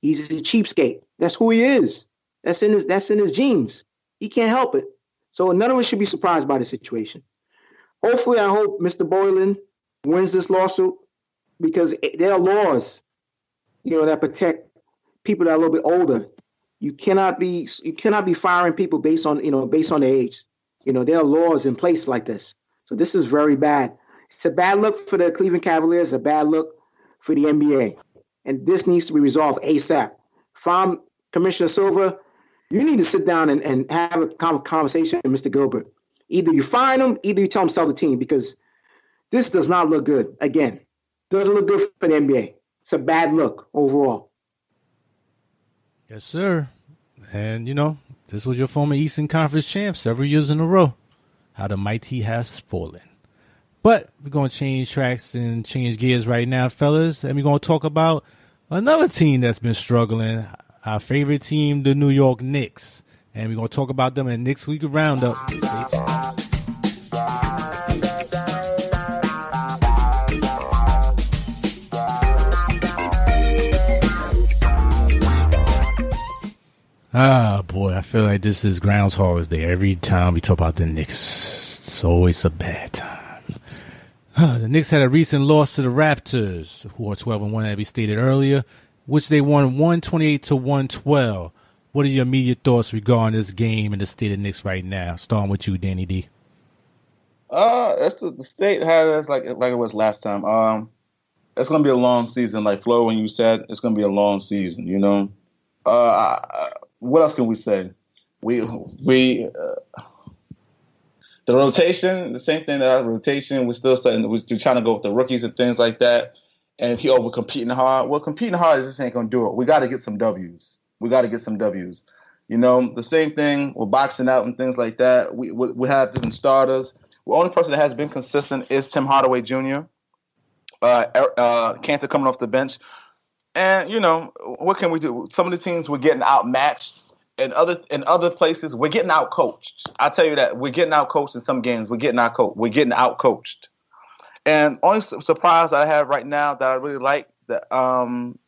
Speaker 3: He's a cheapskate. That's who he is. That's in his genes. He can't help it. So none of us should be surprised by the situation. Hopefully, I hope Mr. Boylan wins this lawsuit. because there are laws, that protect people that are a little bit older. You cannot be firing people based on their age. There are laws in place like this. So this is very bad. It's a bad look for the Cleveland Cavaliers, a bad look for the NBA. And this needs to be resolved ASAP. If I'm Commissioner Silver, you need to sit down and have a conversation with Mr. Gilbert. Either you fire him, either you tell him to sell the team, because this does not look good. Again, doesn't look good for the NBA. It's a bad look overall.
Speaker 2: Yes, sir. And, this was your former Eastern Conference champ several years in a row. How the mighty has fallen. But we're going to change tracks and change gears right now, fellas. And we're going to talk about another team that's been struggling. Our favorite team, the New York Knicks. And we're going to talk about them in Knicks Weekly Round-Up. Ah, boy, I feel like this is Groundhog's Day. Every time we talk about the Knicks, it's always a bad time. The Knicks had a recent loss to the Raptors, who are 12-1, as we stated earlier, which they won 128-112. What are your immediate thoughts regarding this game and the state of the Knicks right now? Starting with you, Danny D.
Speaker 4: The state had us like it was last time. It's gonna be a long season, like Flo, when you said it's gonna be a long season. What else can we say? The rotation, the same thing that our rotation. We're still trying to go with the rookies and things like that. And we're competing hard. Well, competing hard just ain't gonna do it. We got to get some W's. The same thing. We're boxing out and things like that. We have different starters. The only person that has been consistent is Tim Hardaway Jr. Cantor coming off the bench. And, what can we do? Some of the teams we're getting outmatched. In other places, we're getting outcoached. I'll tell you that. We're getting outcoached in some games. We're getting outcoached. And only surprise I have right now that I really like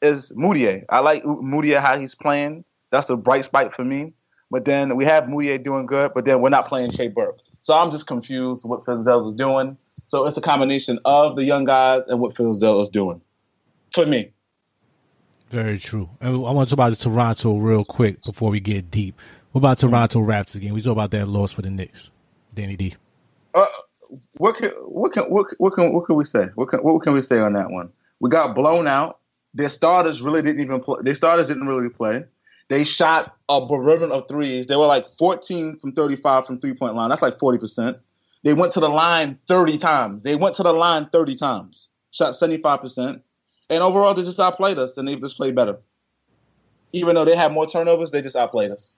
Speaker 4: is Moutier. I like Moutier, how he's playing. That's the bright spot for me. But then we have Moutier doing good, but then we're not playing Shea Burke. So I'm just confused what Fizdale is doing. So it's a combination of the young guys and what Fizdale is doing for me.
Speaker 2: Very true. And I want to talk about Toronto real quick before we get deep. What about Toronto Raptors again? We talk about that loss for the Knicks. Danny D.
Speaker 4: What can we say? What can we say on that one? We got blown out. Their starters really didn't even play. Their starters didn't really play. They shot a beverages of threes. They were like 14 from 35 from three-point line. That's like 40%. They went to the line 30 times. Shot 75%. And overall, they just outplayed us, and they just played better. Even though they had more turnovers, they just outplayed us.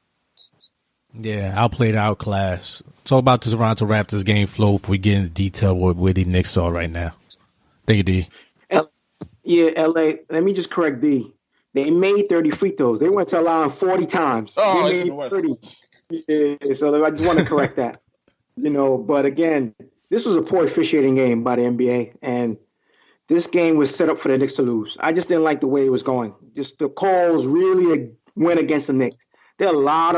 Speaker 2: Yeah, outplayed, outclassed. Talk about the Toronto Raptors game flow before we get into detail where the Knicks are right now. Thank you, D.
Speaker 3: LA, let me just correct D. They made 30 free throws. They went to the line 40 times.
Speaker 4: Oh,
Speaker 3: they made 30. Yeah, so I just want to correct that. But again, this was a poor officiating game by the NBA, and this game was set up for the Knicks to lose. I just didn't like the way it was going. Just the calls really went against the Knicks. There are a lot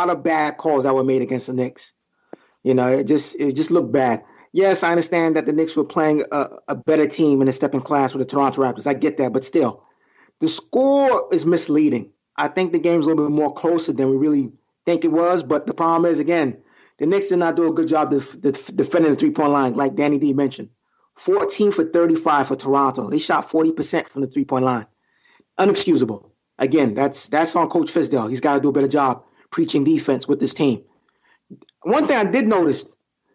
Speaker 3: of bad calls that were made against the Knicks. It just looked bad. Yes, I understand that the Knicks were playing a better team in a stepping class with the Toronto Raptors. I get that, but still, the score is misleading. I think the game's a little bit more closer than we really think it was. But the problem is, again, the Knicks did not do a good job defending the three-point line, like Danny D mentioned. 14 for 35 for Toronto. They shot 40% from the three-point line. Unexcusable. Again, that's on Coach Fizdale. He's got to do a better job preaching defense with this team. One thing I did notice,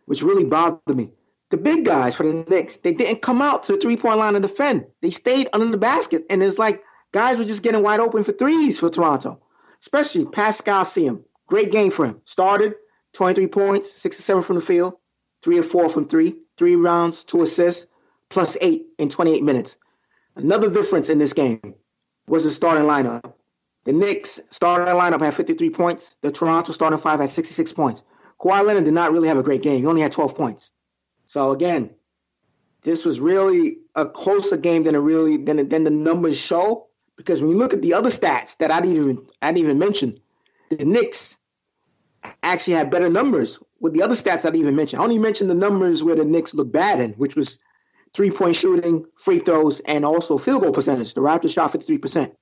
Speaker 3: which really bothered me, the big guys for the Knicks, they didn't come out to the three-point line and defend. They stayed under the basket, and it's like guys were just getting wide open for threes for Toronto, especially Pascal Siakam. Great game for him. Started, 23 points, 6 or 7 from the field, 3 or 4 from 3 rebounds, 2 assists, plus 8 in 28 minutes. Another difference in this game was the starting lineup. The Knicks starting lineup had 53 points. The Toronto starting five had 66 points. Kawhi Leonard did not really have a great game. He only had 12 points. So again, this was really a closer game than the numbers show. Because when you look at the other stats that I didn't even mention, the Knicks actually had better numbers with the other stats I didn't even mention. I only mentioned the numbers where the Knicks looked bad in, which was 3-point shooting, free throws, and also field goal percentage. The Raptors shot 53%,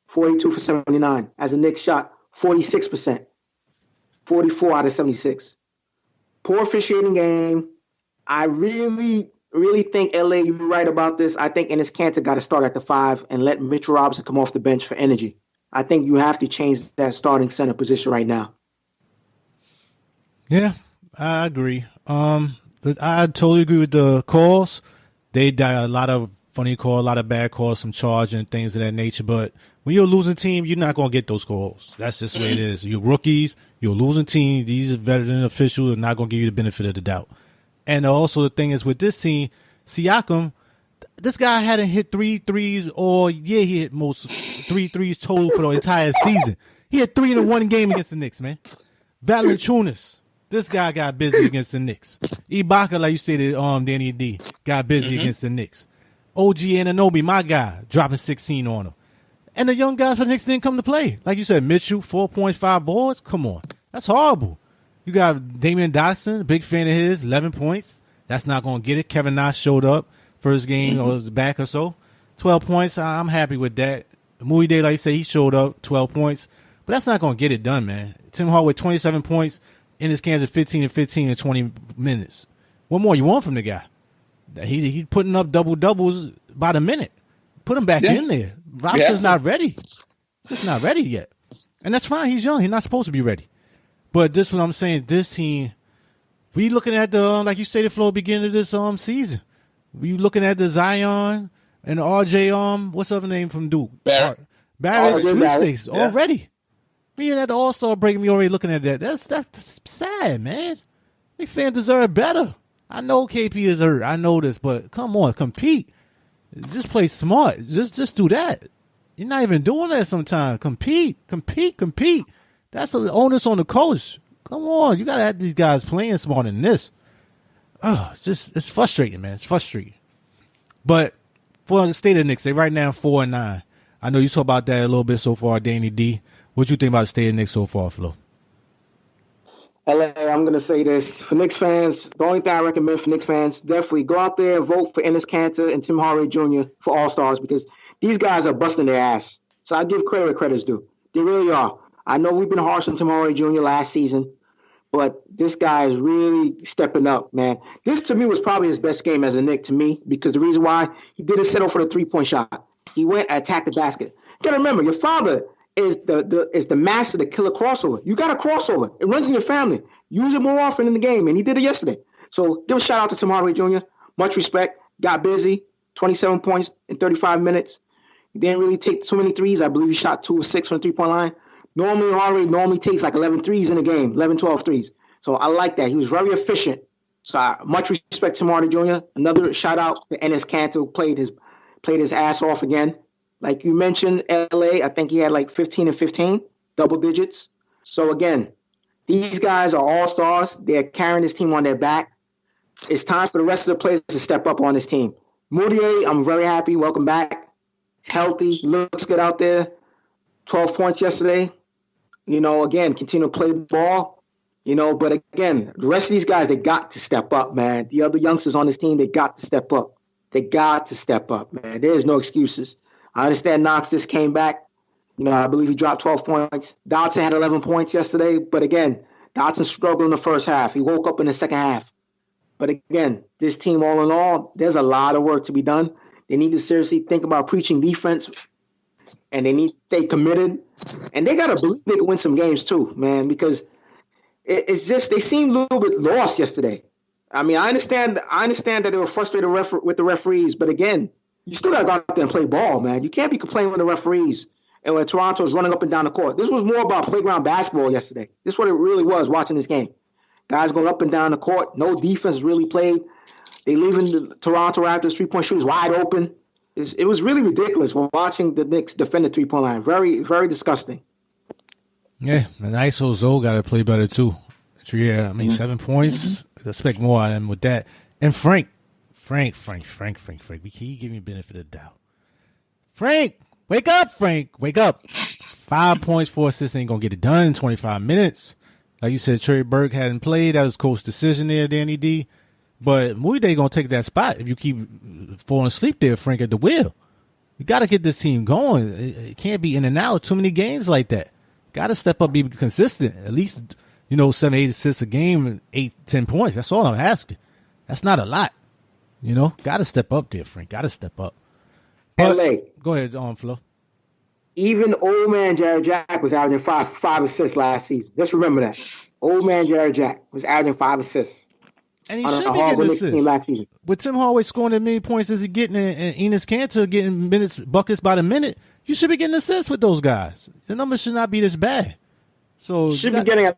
Speaker 3: 42 for 79, as the Knicks shot 46%, 44 out of 76. Poor officiating game. I really think LA, you're right about this. I think Enes Kanter got to start at the 5 and let Mitchell Robinson come off the bench for energy. I think you have to change that starting center position right now.
Speaker 2: Yeah, I agree. I totally agree with the calls. They got a lot of funny calls, a lot of bad calls, some charge and things of that nature. But when you're a losing team, you're not going to get those calls. That's just the way it is. You're rookies. You're a losing team. These veteran officials are not going to give you the benefit of the doubt. And also the thing is with this team, Siakam, this guy hadn't hit 3 threes all year. He hit most 3 threes total for the entire season. He had 3 in one game against the Knicks, man. Valanciunas. This guy got busy against the Knicks. Ibaka, like you stated, Danny D, got busy against the Knicks. OG Anunoby, my guy, dropping 16 on him. And the young guys for the Knicks didn't come to play. Like you said, Mitchell, 4.5 boards. Come on. That's horrible. You got Damian Dotson, big fan of his, 11 points. That's not going to get it. Kevin Nash showed up first game or was back or so. 12 points. I'm happy with that. Moody Day, like you said, he showed up, 12 points. But that's not going to get it done, man. Tim Hardaway, 27 points. Enes Kanter 15 and 15 in 20 minutes. What more you want from the guy? He's putting up double-doubles by the minute. Put him back in there. Robinson's not ready. He's just not ready yet. And that's fine. He's young. He's not supposed to be ready. But this is what I'm saying. This team, we looking at the, like you stated, Flo, beginning of this season. We looking at the Zion and the RJ, what's the other name from Duke? Barrett sweepstakes already. We at the All-Star break, we already looking at that. That's sad, man. They fans deserve better. I know KP is hurt. I know this, but come on, compete. Just play smart. Just do that. You're not even doing that sometimes. Compete. That's the onus on the coach. Come on, you gotta have these guys playing smarter than this. It's frustrating, man. It's frustrating. But for the state of the Knicks, they right now 4-9. I know you talked about that a little bit so far, Danny D. What you think about the state of the Knicks so far, Flo?
Speaker 3: LA, I'm going to say this. For Knicks fans, the only thing I recommend for Knicks fans, definitely go out there and vote for Enes Kanter and Tim Hardaway Jr. for All-Stars because these guys are busting their ass. So I give credit where credit's due. They really are. I know we've been harsh on Tim Hardaway Jr. last season, but this guy is really stepping up, man. This, to me, was probably his best game as a Knick to me because the reason why he didn't settle for the three-point shot. He went and attacked the basket. You got to remember, your father is the master to kill a crossover. You got a crossover. It runs in your family. Use it more often in the game, and he did it yesterday. So give a shout out to Tim Hardaway Jr. Much respect. Got busy. 27 points in 35 minutes. He didn't really take too many threes. I believe he shot 2 of 6 from the three-point line. Hardaway takes like 11 threes in a game, 11, 12 threes. So I like that. He was very efficient. So much respect to Hardaway Jr. Another shout out to Enes Kanter, who played his ass off again. Like you mentioned, LA, I think he had like 15 and 15, double digits. So again, these guys are all-stars. They're carrying this team on their back. It's time for the rest of the players to step up on this team. Moutier, I'm very happy. Welcome back. Healthy, looks good out there. 12 points yesterday. Again, continue to play ball. But again, the rest of these guys, they got to step up, man. The other youngsters on this team, they got to step up. They got to step up, man. There's no excuses. I understand Knox just came back. I believe he dropped 12 points. Dotson had 11 points yesterday. But again, Dotson struggled in the first half. He woke up in the second half. But again, this team, all in all, there's a lot of work to be done. They need to seriously think about preaching defense. And they need to stay committed. And they got to believe they can win some games too, man, because it's just they seemed a little bit lost yesterday. I mean, I understand that they were frustrated with the referees. But again, you still got to go out there and play ball, man. You can't be complaining with the referees and when Toronto was running up and down the court. This was more about playground basketball yesterday. This is what it really was watching this game. Guys going up and down the court. No defense really played. They leaving the Toronto Raptors three-point shooters wide open. It was really ridiculous watching the Knicks defend the three-point line. Very, very disgusting.
Speaker 2: Yeah, and ISO Zoe got to play better too. Yeah, 7 points. Expect more out of him with that. And Frank. He give me benefit of the doubt. Frank, wake up, Frank. Wake up. 5 points, 4 assists ain't going to get it done in 25 minutes. Like you said, Trey Burke hadn't played. That was coach's decision there, Danny D. But Muide gonna take that spot if you keep falling asleep there, Frank, at the wheel. You got to get this team going. It can't be in and out too many games like that. Got to step up, be consistent. At least 7, 8 assists a game, 8, 10 points. That's all I'm asking. That's not a lot. Got to step up there, Frank. Got to step up. But,
Speaker 3: LA.
Speaker 2: Go ahead, Flo.
Speaker 3: Even old man Jared Jack was averaging five assists last season. Just remember that. Old man Jared Jack was averaging 5 assists.
Speaker 2: And he should be getting assists. With Tim Hardaway scoring as many points as he's getting and Enes Kanter getting buckets by the minute, you should be getting assists with those guys. The numbers should not be this bad. So
Speaker 3: should be getting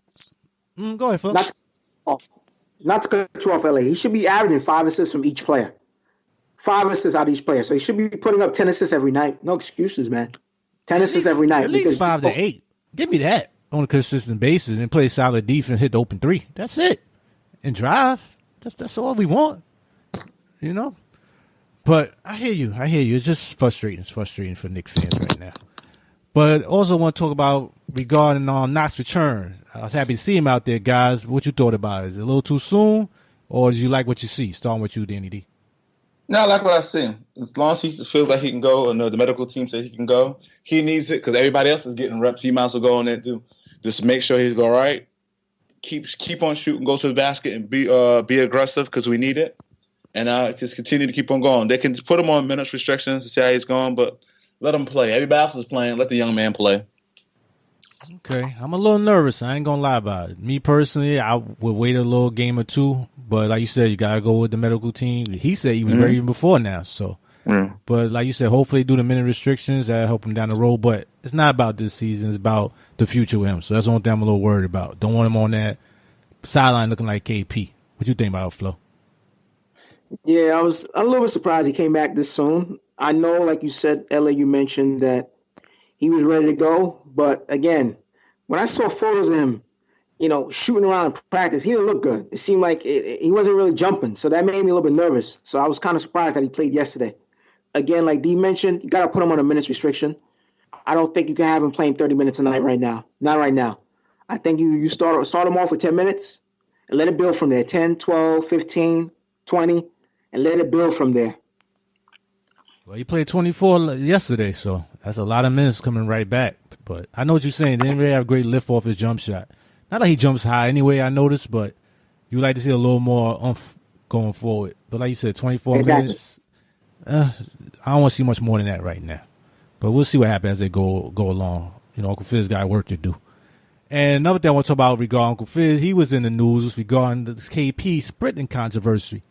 Speaker 2: go ahead, Phil.
Speaker 3: Not to cut you off, LA. He should be averaging 5 assists from each player. 5 assists out of each player. So he should be putting up 10 assists every night. No excuses, man. 10 assists every night.
Speaker 2: At least 5 to 8. Give me that on a consistent basis and play solid defense, hit the open 3. That's it. And drive. That's all we want. But I hear you. It's just frustrating. It's frustrating for Knicks fans right now. But also want to talk about regarding Knox's return. I was happy to see him out there, guys. What you thought about it? Is it a little too soon, or did you like what you see? Starting with you, Danny D.
Speaker 4: No, I like what I see. As long as he feels like he can go, and the medical team says he can go, he needs it because everybody else is getting reps. He might as well go on there too. Just make sure he's all right. Keep on shooting, go to the basket, and be aggressive because we need it. And just continue to keep on going. They can just put him on minutes restrictions to see how he's going, but let him play. Everybody else is playing. Let the young man play.
Speaker 2: Okay. I'm a little nervous. I ain't going to lie about it. Me personally, I would wait a little game or two. But like you said, you got to go with the medical team. He said he was ready even before now. So, But like you said, hopefully do the minute restrictions. That'll help him down the road. But it's not about this season. It's about the future with him. So that's the only thing I'm a little worried about. Don't want him on that sideline looking like KP. What you think about it, Flo?
Speaker 3: Yeah, I was a little bit surprised he came back this soon. I know, like you said, LA, you mentioned that he was ready to go. But again, when I saw photos of him, shooting around in practice, he didn't look good. It seemed like he wasn't really jumping. So that made me a little bit nervous. So I was kind of surprised that he played yesterday. Again, like Dee mentioned, you got to put him on a minutes restriction. I don't think you can have him playing 30 minutes a night right now. Not right now. I think you start him off with 10 minutes and let it build from there. 10, 12, 15, 20, and let it build from there.
Speaker 2: Well, he played 24 yesterday, so that's a lot of minutes coming right back. But I know what you're saying. They didn't really have a great lift off his jump shot. Not that he jumps high anyway, I noticed, but you like to see a little more oomph going forward. But like you said, 24 minutes, I don't want to see much more than that right now. But we'll see what happens as they go along. Uncle Fizz got work to do. And another thing I want to talk about regarding Uncle Fizz, he was in the news regarding this KP sprinting controversy.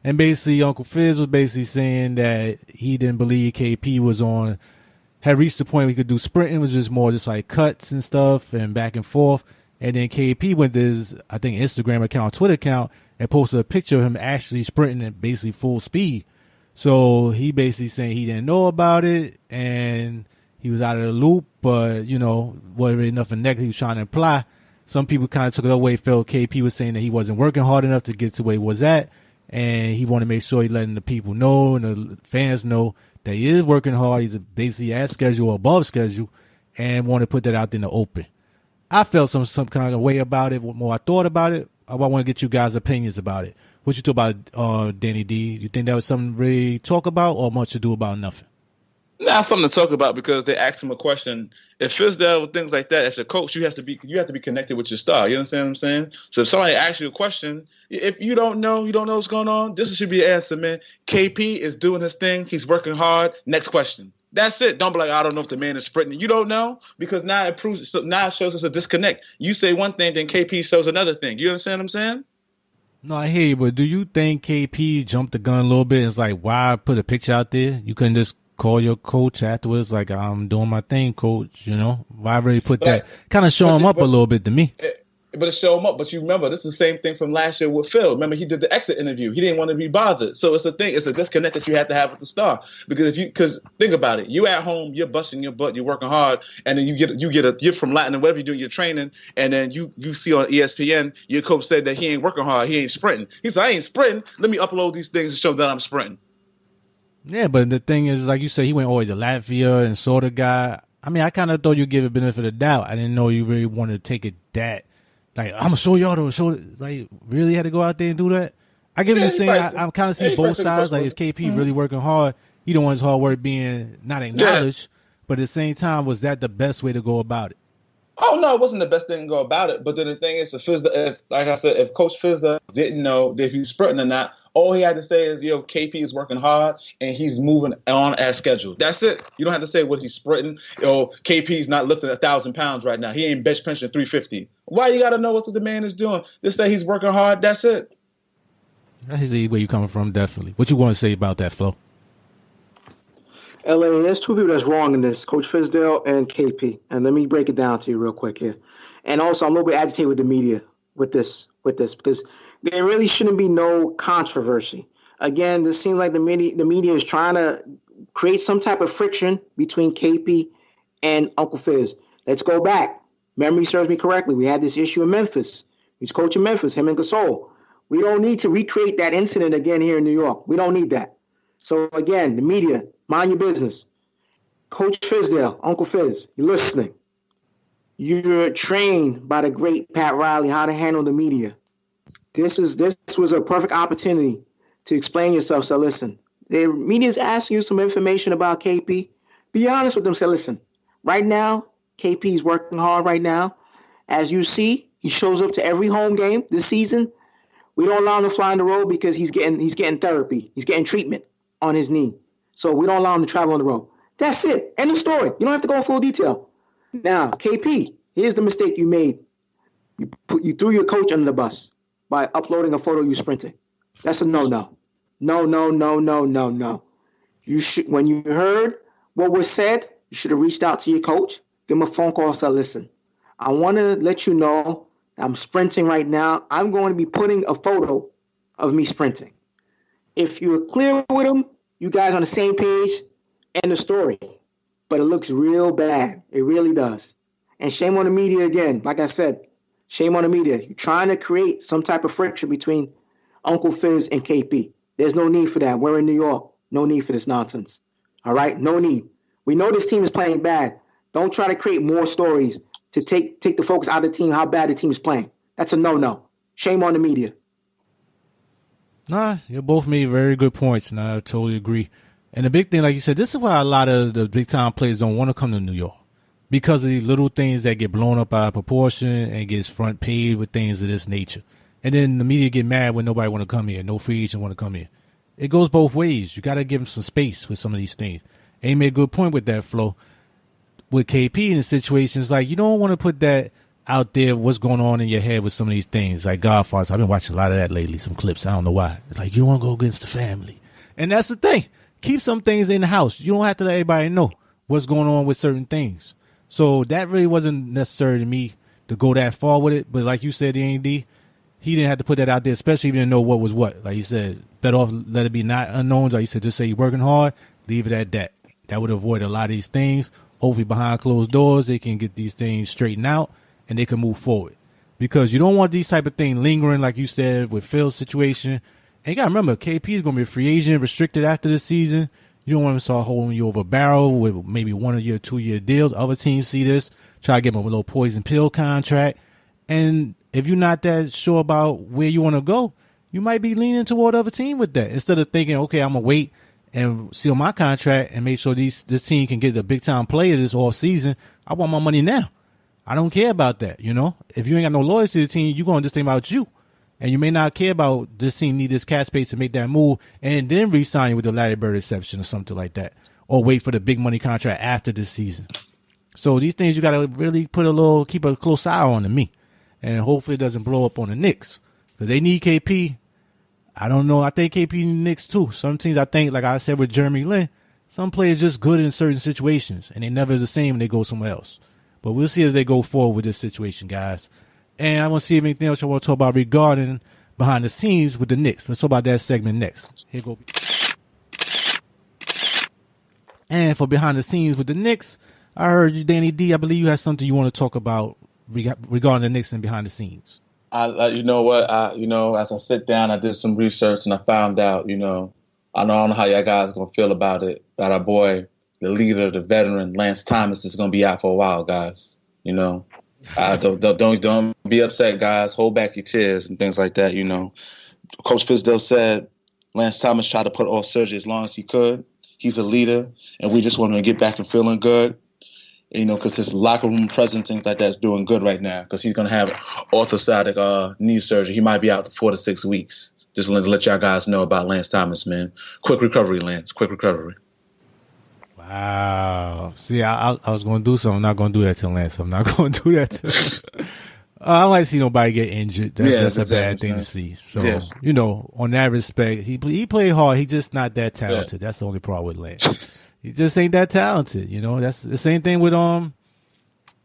Speaker 2: And basically, Uncle Fizz was basically saying that he didn't believe KP had reached the point where he could do sprinting, which is more just like cuts and stuff and back and forth. And then KP went to his, I think, Instagram account, Twitter account, and posted a picture of him actually sprinting at basically full speed. So he basically saying he didn't know about it and he was out of the loop, but, wasn't really nothing negative he was trying to imply. Some people kind of took it away, felt KP was saying that he wasn't working hard enough to get to where he was at. And he wanted to make sure he letting the people know and the fans know that he is working hard. He's basically at schedule or above schedule and want to put that out there in the open. I felt some kind of way about it. What more I thought about it, I want to get you guys' opinions about it. What you thought about Danny D? You think that was something to really talk about or much to do about nothing?
Speaker 4: Nah, something to talk about because they asked him a question. If Fizdale with things like that, as a coach, you have to be connected with your star. You understand what I'm saying? So if somebody asks you a question, if you don't know what's going on, this should be your answer, man. KP is doing his thing. He's working hard. Next question. That's it. Don't be like, I don't know if the man is sprinting. You don't know because now it proves. So now it shows us a disconnect. You say one thing, then KP shows another thing. You understand what I'm saying?
Speaker 2: No, I hear you, but do you think KP jumped the gun a little bit? It's like, why put a picture out there? You couldn't just call your coach afterwards, like, I'm doing my thing, coach, Why really put that? Kind of show him up a little bit to me.
Speaker 4: But it show him up. But you remember, this is the same thing from last year with Phil. Remember, he did the exit interview. He didn't want to be bothered. So it's a thing. It's a disconnect that you have to have with the star. Because think about it. You at home, you're busting your butt, you're working hard, and then you're from Latin and whatever you're doing, you're training, and then you see on ESPN, your coach said that he ain't working hard, he ain't sprinting. He said, I ain't sprinting. Let me upload these things to show that I'm sprinting.
Speaker 2: Yeah, but the thing is, like you said, he went all the way to Latvia and saw the guy. I mean, I kind of thought you'd give it benefit of the doubt. I didn't know you really wanted to take it that. Like, I'm going to show y'all to show it. Like, really had to go out there and do that? I get what you're saying. I'm kind of seeing both sides. Like, is KP really working hard? He don't want his hard work being not acknowledged, but at the same time, was that the best way to go about it?
Speaker 4: Oh, no, it wasn't the best thing to go about it. But then the thing is, like I said, if Coach Fizdale didn't know if he's sprinting or not, all he had to say is, KP is working hard and he's moving on as scheduled. That's it. You don't have to say what he's sprinting. KP's not lifting 1,000 pounds right now. He ain't bench benching 350. Why you got to know what the man is doing? Just say he's working hard. That's it.
Speaker 2: I see where you're coming from, definitely. What you want to say about that, Flo?
Speaker 3: LA, there's two people that's wrong in this, Coach Fizdale and KP. And let me break it down to you real quick here. And also, I'm a little bit agitated with the media with this, because there really shouldn't be no controversy. Again, this seems like the media is trying to create some type of friction between KP and Uncle Fizz. Let's go back. Memory serves me correctly. We had this issue in Memphis. He's coaching Memphis, him and Gasol. We don't need to recreate that incident again here in New York. We don't need that. So again, the media, mind your business. Coach Fizdale, Uncle Fizz, you're listening. You're trained by the great Pat Riley how to handle the media. This was a perfect opportunity to explain yourself. So listen, the media's asking you some information about KP. Be honest with them. Say, listen, right now, KP is working hard right now. As you see, he shows up to every home game this season. We don't allow him to fly on the road because he's getting therapy. He's getting treatment on his knee. So we don't allow him to travel on the road. That's it. End of story. You don't have to go in full detail. Now, KP, here's the mistake you made. You threw your coach under the bus by uploading a photo you sprinting. That's a no-no. No. You should, when you heard what was said, you should have reached out to your coach, give him a phone call and said, listen, I want to let you know I'm sprinting right now. I'm going to be putting a photo of me sprinting. If you're clear with him, you guys on the same page, end the story. But it looks real bad. It really does. And shame on the media again. Like I said, shame on the media. You're trying to create some type of friction between Uncle Fizz and KP. There's no need for that. We're in New York. No need for this nonsense. All right? No need. We know this team is playing bad. Don't try to create more stories to take the focus out of the team, how bad the team is playing. That's a no-no. Shame on the media.
Speaker 2: Nah, you both made very good points, and I totally agree. And the big thing, like you said, this is why a lot of the big-time players don't want to come to New York, because of these little things that get blown up out of proportion and gets front page with things of this nature. And then the media get mad when nobody want to come here. No free agent want to come here. It goes both ways. You got to give them some space with some of these things. And you made a good point with that, Flo. With KP in the situations, like, you don't want to put that out there, what's going on in your head with some of these things. Like Godfather, I've been watching a lot of that lately, some clips. I don't know why. It's like, you don't want to go against the family. And that's the thing. Keep some things in the house. You don't have to let everybody know what's going on with certain things. So that really wasn't necessary to me to go that far with it. But like you said, D&D, he didn't have to put that out there, especially if he didn't know what was what. Like you said, better off let it be not unknowns. Like you said, just say you're working hard, leave it at that. That would avoid a lot of these things. Hopefully behind closed doors, they can get these things straightened out and they can move forward. Because you don't want these type of things lingering, like you said, with Phil's situation. And you got to remember, KP is going to be a free agent, restricted after this season. You don't want to start holding you over a barrel with maybe 1 year, 2 year deals. Other teams see this, try to give him a little poison pill contract. And if you're not that sure about where you want to go, you might be leaning toward other team with that. Instead of thinking, okay, I'm going to wait and seal my contract and make sure this team can get a big-time player this off season. I want my money now. I don't care about that, you know. If you ain't got no loyalty to the team, you're going to just think about you. And you may not care about this team need this cap space to make that move and then re-sign you with the Larry Bird exception or something like that. Or wait for the big money contract after this season. So these things you got to really keep a close eye on to me. And hopefully it doesn't blow up on the Knicks. Because they need KP. I don't know. I think KP need the Knicks too. Some teams, I think, like I said with Jeremy Lin, some players just good in certain situations. And they never is the same when they go somewhere else. But we'll see as they go forward with this situation, guys. And I want to see if anything else I want to talk about regarding behind the scenes with the Knicks. Let's talk about that segment next. Here go. And for behind the scenes with the Knicks, I heard you, Danny D. I believe you have something you want to talk about regarding the Knicks and behind the scenes.
Speaker 4: You know what? As I sit down, I did some research and I found out, I don't know how y'all guys are going to feel about it, that our boy, the leader, the veteran, Lance Thomas, is going to be out for a while, guys. Don't be upset, guys. Hold back your tears and things like that, Coach Fizdale said Lance Thomas tried to put off surgery as long as he could. He's a leader, and we just want him to get back and feeling good. Because his locker room presence, things like that, is doing good right now. Because he's going to have orthostatic knee surgery. He might be out for 4 to 6 weeks. Just wanted to let y'all guys know about Lance Thomas, man. Quick recovery, Lance. Quick recovery.
Speaker 2: Wow. See, I was going to do something. I'm not going to do that to Lance. I'm not going to do that to I don't like to see nobody get injured. That's a bad thing to see. So, on that respect, he played hard. He's just not that talented. That's the only problem with Lance. He just ain't that talented. That's the same thing with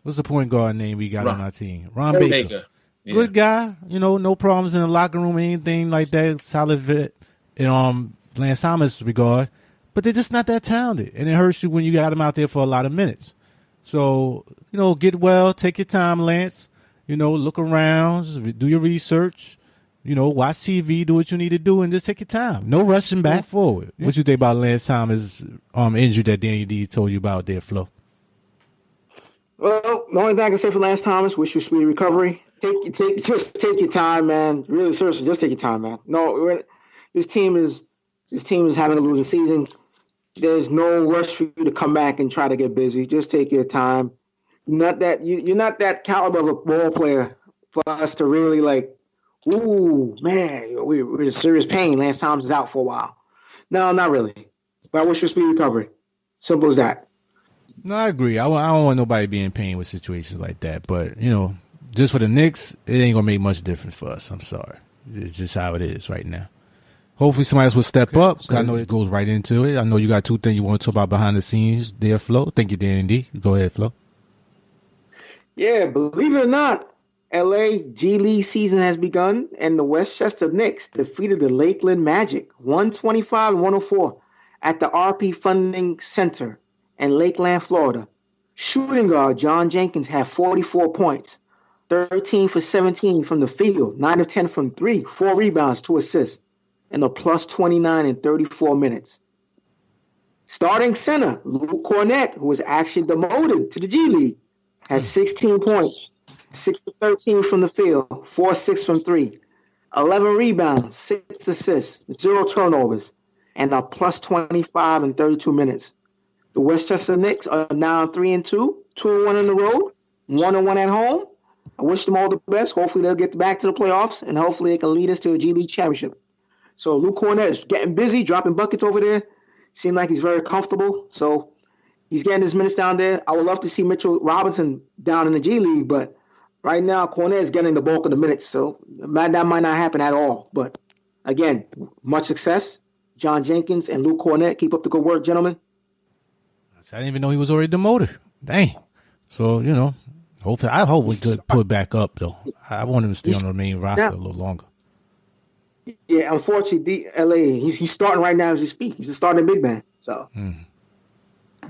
Speaker 2: what's the point guard name we got on our team? Ron Baker. Yeah. Good guy. No problems in the locker room or anything like that. Solid vet in Lance Thomas' regard. But they're just not that talented. And it hurts you when you got them out there for a lot of minutes. So, get well. Take your time, Lance. Look around. Do your research. Watch TV, do what you need to do, and just take your time. No rushing back forward. What you think about Lance Thomas' injury that Danny D told you about there, Flo?
Speaker 3: Well, the only thing I can say for Lance Thomas, wish you speedy recovery. Just take your time, man. Really, seriously, just take your time, man. No, this team is having a losing season. There's no rush for you to come back and try to get busy. Just take your time. You're not that caliber of a ball player for us to really ooh, man, we're in serious pain. Lance Thomas is out for a while. No, not really. But I wish you speedy recovery. Simple as that.
Speaker 2: No, I agree. I don't want nobody being in pain with situations like that. But, just for the Knicks, it ain't going to make much difference for us. I'm sorry. It's just how it is right now. Hopefully somebody else will step up. I know it goes right into it. I know you got two things you want to talk about behind the scenes there, Flo. Thank you, Dan D. Go ahead, Flo.
Speaker 3: Yeah, believe it or not, LA G League season has begun, and the Westchester Knicks defeated the Lakeland Magic 125-104 at the RP Funding Center in Lakeland, Florida. Shooting guard John Jenkins had 44 points, 13 for 17 from the field, 9 of 10 from 3, 4 rebounds, 2 assists, and a plus 29 in 34 minutes. Starting center Luke Cornett, who was actually demoted to the G League, had 16 points, 6 of 13 from the field, 4 of 6 from 3, 11 rebounds, 6 assists, 0 turnovers, and a plus 25 in 32 minutes. The Westchester Knicks are now 3-2, 2-1 on the road, 1-1 at home. I wish them all the best. Hopefully they'll get back to the playoffs, and hopefully they can lead us to a G League championship. So Luke Cornett is getting busy, dropping buckets over there. Seems like he's very comfortable. So he's getting his minutes down there. I would love to see Mitchell Robinson down in the G League, but right now Cornett is getting the bulk of the minutes. So that might not happen at all. But again, much success. John Jenkins and Luke Cornett, keep up the good work, gentlemen.
Speaker 2: I didn't even know he was already demoted. Dang. So, hopefully, I hope we could put back up, though. I want him to stay on the main roster a little longer.
Speaker 3: Yeah, unfortunately, LA, he's starting right now as we speak. He's a starting big man. So.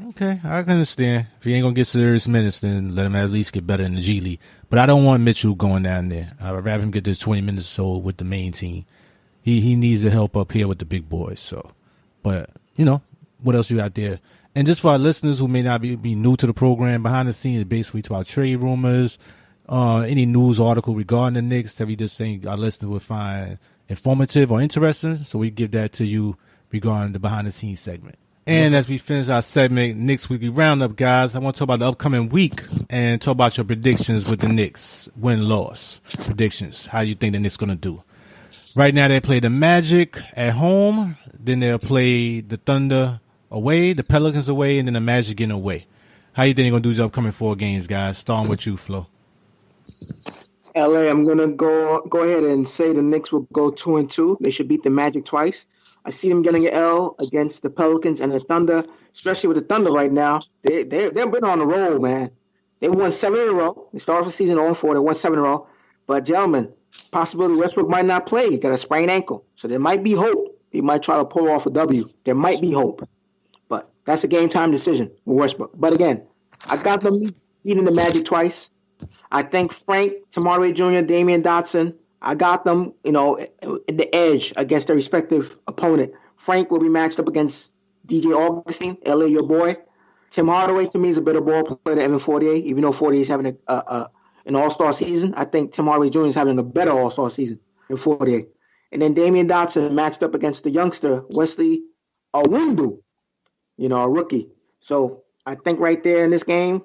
Speaker 2: Okay, I can understand. If he ain't going to get serious minutes, then let him at least get better in the G League. But I don't want Mitchell going down there. I'd rather him get to 20 minutes or so with the main team. He needs the help up here with the big boys. So, but, what else you got there? And just for our listeners who may not be new to the program, behind the scenes, basically talk about trade rumors, any news article regarding the Knicks that we just think our listeners would find informative or interesting. So we give that to you regarding the behind the scenes segment. And as we finish our segment, Knicks Weekly Round-Up, guys, I want to talk about the upcoming week and talk about your predictions with the Knicks, win-loss predictions. How you think the Knicks going to do? Right now they play the Magic at home, then they'll play the Thunder away, the Pelicans away, and then the Magic getting away. How you think they're going to do these upcoming 4 games, guys? Starting with you, Flo.
Speaker 3: LA, I'm going to go ahead and say the Knicks will go 2-2. They should beat the Magic twice. I see them getting an L against the Pelicans and the Thunder, especially with the Thunder right now. They've been on the roll, man. They won 7 in a row. They started the season 0-4. They won 7 in a row. But, gentlemen, possibility Westbrook might not play. He's got a sprained ankle. So there might be hope. He might try to pull off a W. There might be hope. But that's a game-time decision with Westbrook. But, again, I got them beating the Magic twice. I think Frank, Tamari Jr., Damian Dotson, I got them, in the edge against their respective opponent. Frank will be matched up against DJ Augustine, LA, your boy. Tim Hardaway, to me, is a better ball player than Evan Fournier, even though Fournier is having an all-star season. I think Tim Hardaway Jr. is having a better all-star season than Fournier. And then Damian Dotson matched up against the youngster, Wesley Awundu, a rookie. So I think right there in this game,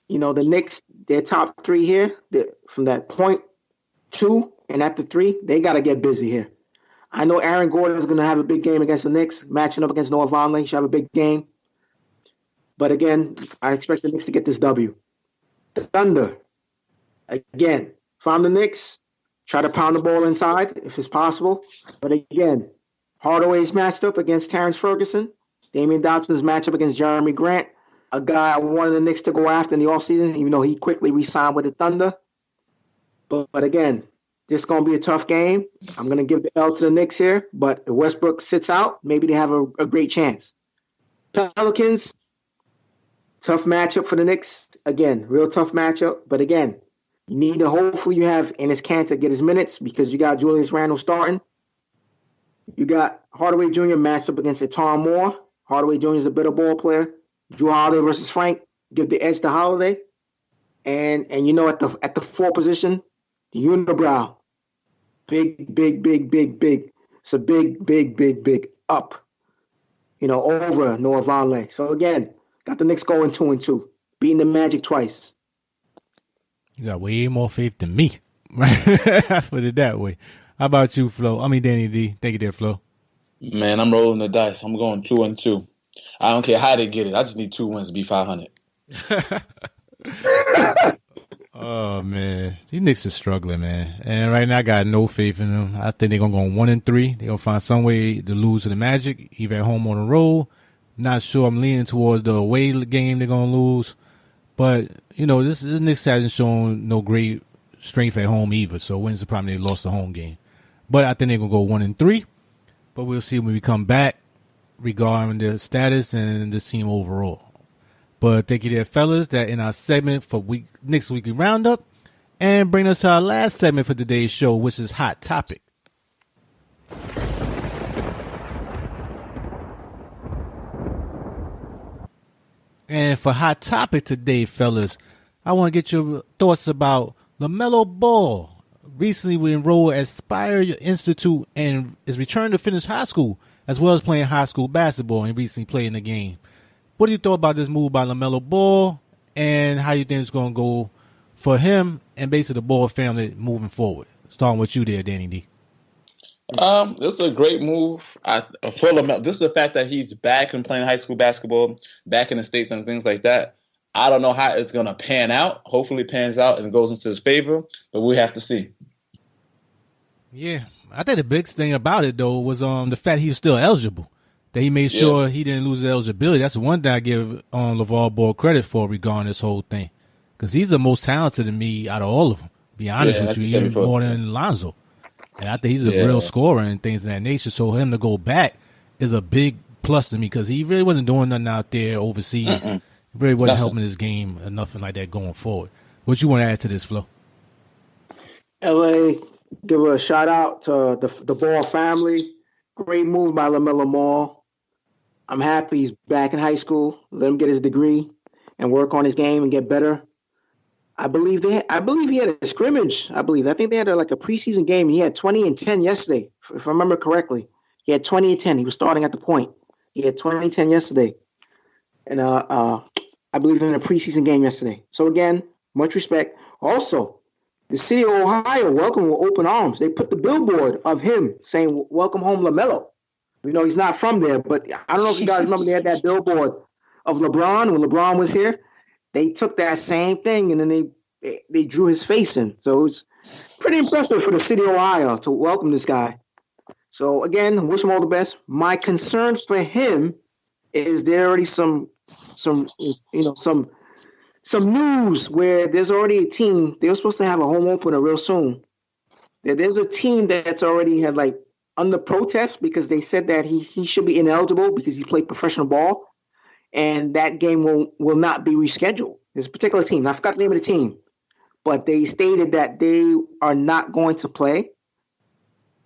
Speaker 3: the Knicks, their top three here, from that point 2 and at the 3, they got to get busy here. I know Aaron Gordon is going to have a big game against the Knicks, matching up against Noah Vonleh. He should have a big game. But again, I expect the Knicks to get this W. The Thunder, again, if I'm the Knicks, try to pound the ball inside if it's possible. But again, Hardaway's matched up against Terrence Ferguson. Damian Dotson's matched up against Jeremy Grant, a guy I wanted the Knicks to go after in the offseason, even though he quickly re-signed with the Thunder. But again, this is going to be a tough game. I'm going to give the L to the Knicks here. But if Westbrook sits out, maybe they have a great chance. Pelicans, tough matchup for the Knicks. Again, real tough matchup. But again, you need to hopefully you have Enes Kanter get his minutes because you got Julius Randle starting. You got Hardaway Jr. matched up against Etan Moore. Hardaway Jr. is a better ball player. Drew Holiday versus Frank. Give the edge to Holiday. And at the 4 position, the unibrow. Big. It's a big up. Over Noah Vonleh. So again, got the Knicks going 2-2, beating the Magic twice.
Speaker 2: You got way more faith than me. I put it that way. How about you, Flo? Danny D. Thank you there, Flo.
Speaker 4: Man, I'm rolling the dice. I'm going 2-2. I don't care how they get it. I just need 2 wins to be 500.
Speaker 2: Oh, man. These Knicks are struggling, man. And right now I got no faith in them. I think they're going to go 1-3. They're going to find some way to lose to the Magic, either at home or on the road. Not sure. I'm leaning towards the away game they're going to lose. But, this Knicks hasn't shown no great strength at home either. So when's the problem they lost the home game? But I think they're going to go 1-3. But we'll see when we come back regarding their status and the team overall. But thank you there, fellas, that in our segment for Knicks Weekly Roundup. And bring us to our last segment for today's show, which is Hot Topic. And for Hot Topic today, fellas, I want to get your thoughts about LaMelo Ball. Recently, we enrolled at Spire Institute and is returned to finish high school, as well as playing high school basketball and recently played in the game. What do you thought about this move by LaMelo Ball and how you think it's going to go for him and basically the Ball family moving forward? Starting with you there, Danny D.
Speaker 4: This is a great move. For LaMelo, this is the fact that he's back and playing high school basketball, back in the States and things like that. I don't know how it's going to pan out. Hopefully it pans out and goes into his favor, but we have to see.
Speaker 2: Yeah, I think the big thing about it, though, was the fact he was still eligible. That he made sure he didn't lose his eligibility. That's the one thing I give LeVar Ball credit for regarding this whole thing. Because he's the most talented to me out of all of them, to be honest with you, even more than Lonzo. And I think he's a real scorer and things of that nature. So him to go back is a big plus to me because he really wasn't doing nothing out there overseas. He really wasn't helping his game or nothing like that going forward. What you want to add to this, Flo?
Speaker 3: LA, give a shout out to the Ball family. Great move by LaMelo Ball. I'm happy he's back in high school. Let him get his degree and work on his game and get better. I believe he had a scrimmage. I think they had a preseason game. He had 20 and 10 yesterday, if I remember correctly. He had 20 and 10. He was starting at the point. He had 20 and 10 yesterday. And I believe in a preseason game yesterday. So again, much respect. Also, the city of Ohio welcomed with open arms. They put the billboard of him saying, "Welcome home, LaMelo." He's not from there, but I don't know if you guys remember they had that billboard of LeBron when LeBron was here. They took that same thing and then they drew his face in. So it's pretty impressive for the city of Ohio to welcome this guy. So again, wish him all the best. My concern for him is there already some news where there's already a team. They were supposed to have a home opener real soon. There's a team that's already had under protest because they said that he should be ineligible because he played professional ball, and that game will not be rescheduled. There's a particular team. I forgot the name of the team, but they stated that they are not going to play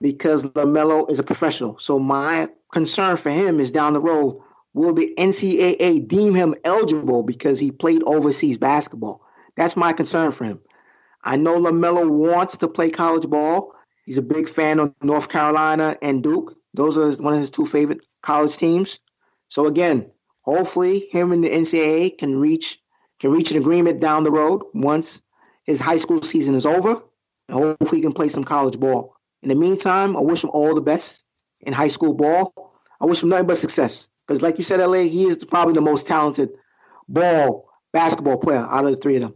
Speaker 3: because LaMelo is a professional. So my concern for him is down the road, will the NCAA deem him eligible because he played overseas basketball? That's my concern for him. I know LaMelo wants to play college ball. He's a big fan of North Carolina and Duke. Those are one of his two favorite college teams. So again, hopefully him and the NCAA can reach an agreement down the road once his high school season is over, and hopefully he can play some college ball. In the meantime, I wish him all the best in high school ball. I wish him nothing but success. Because like you said, LA, he is probably the most talented basketball player out of the three of them.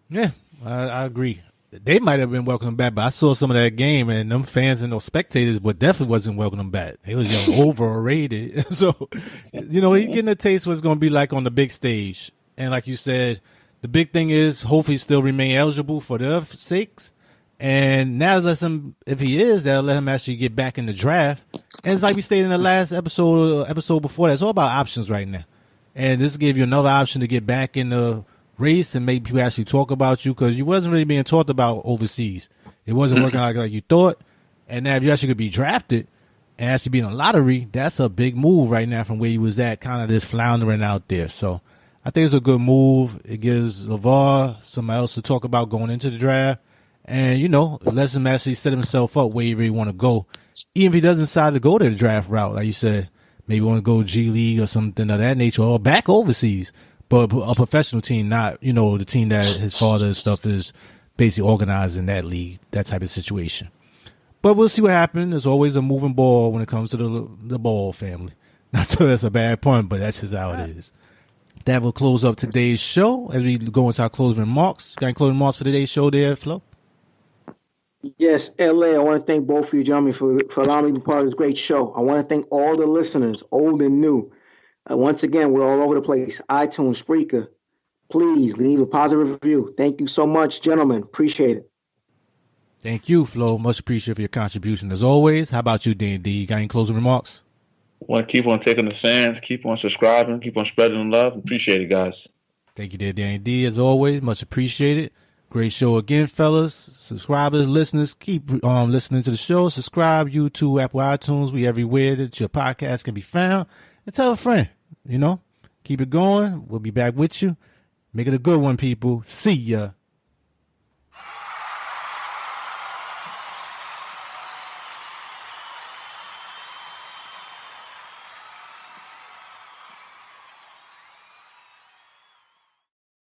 Speaker 2: Yeah, I agree. They might have been welcoming him back, but I saw some of that game, and them fans and those spectators, but definitely wasn't welcoming him back. They was overrated. So, he's getting a taste of what it's going to be like on the big stage. And like you said, the big thing is hopefully still remain eligible for their sakes. And now if he is, that'll let him actually get back in the draft. And it's like we stated in the last episode before that, it's all about options right now. And this gave you another option to get back in the race and make people actually talk about you, because you wasn't really being talked about overseas. It wasn't working like you thought. And now if you actually could be drafted and actually be in a lottery, that's a big move right now from where you was at, kind of just floundering out there. So I think it's a good move. It gives LeVar somebody else to talk about going into the draft. And, lets him actually set himself up where he really want to go. Even if he doesn't decide to go to the draft route, like you said, maybe want to go G League or something of that nature, or back overseas. But a professional team, not, the team that his father and stuff is basically organizing that league, that type of situation. But we'll see what happens. There's always a moving ball when it comes to the Ball family. Not so that's a bad point, but that's just how it is. That will close up today's show as we go into our closing remarks. Got any closing remarks for today's show there, Flo?
Speaker 3: Yes, LA, I want to thank both of you, gentlemen, for allowing me to be part of this great show. I want to thank all the listeners, old and new. Once again, we're all over the place. iTunes, Spreaker. Please leave a positive review. Thank you so much, gentlemen. Appreciate it.
Speaker 2: Thank you, Flo. Much appreciated for your contribution as always. How about you, D&D? You got any closing remarks?
Speaker 4: I want to keep on taking the fans, keep on subscribing, keep on spreading the love. Appreciate it, guys.
Speaker 2: Thank you there, D&D, as always. Much appreciated. Great show again, fellas. Subscribers, listeners, keep listening to the show. Subscribe, YouTube, Apple, iTunes. We everywhere that your podcast can be found. And tell a friend, Keep it going. We'll be back with you. Make it a good one, people. See ya.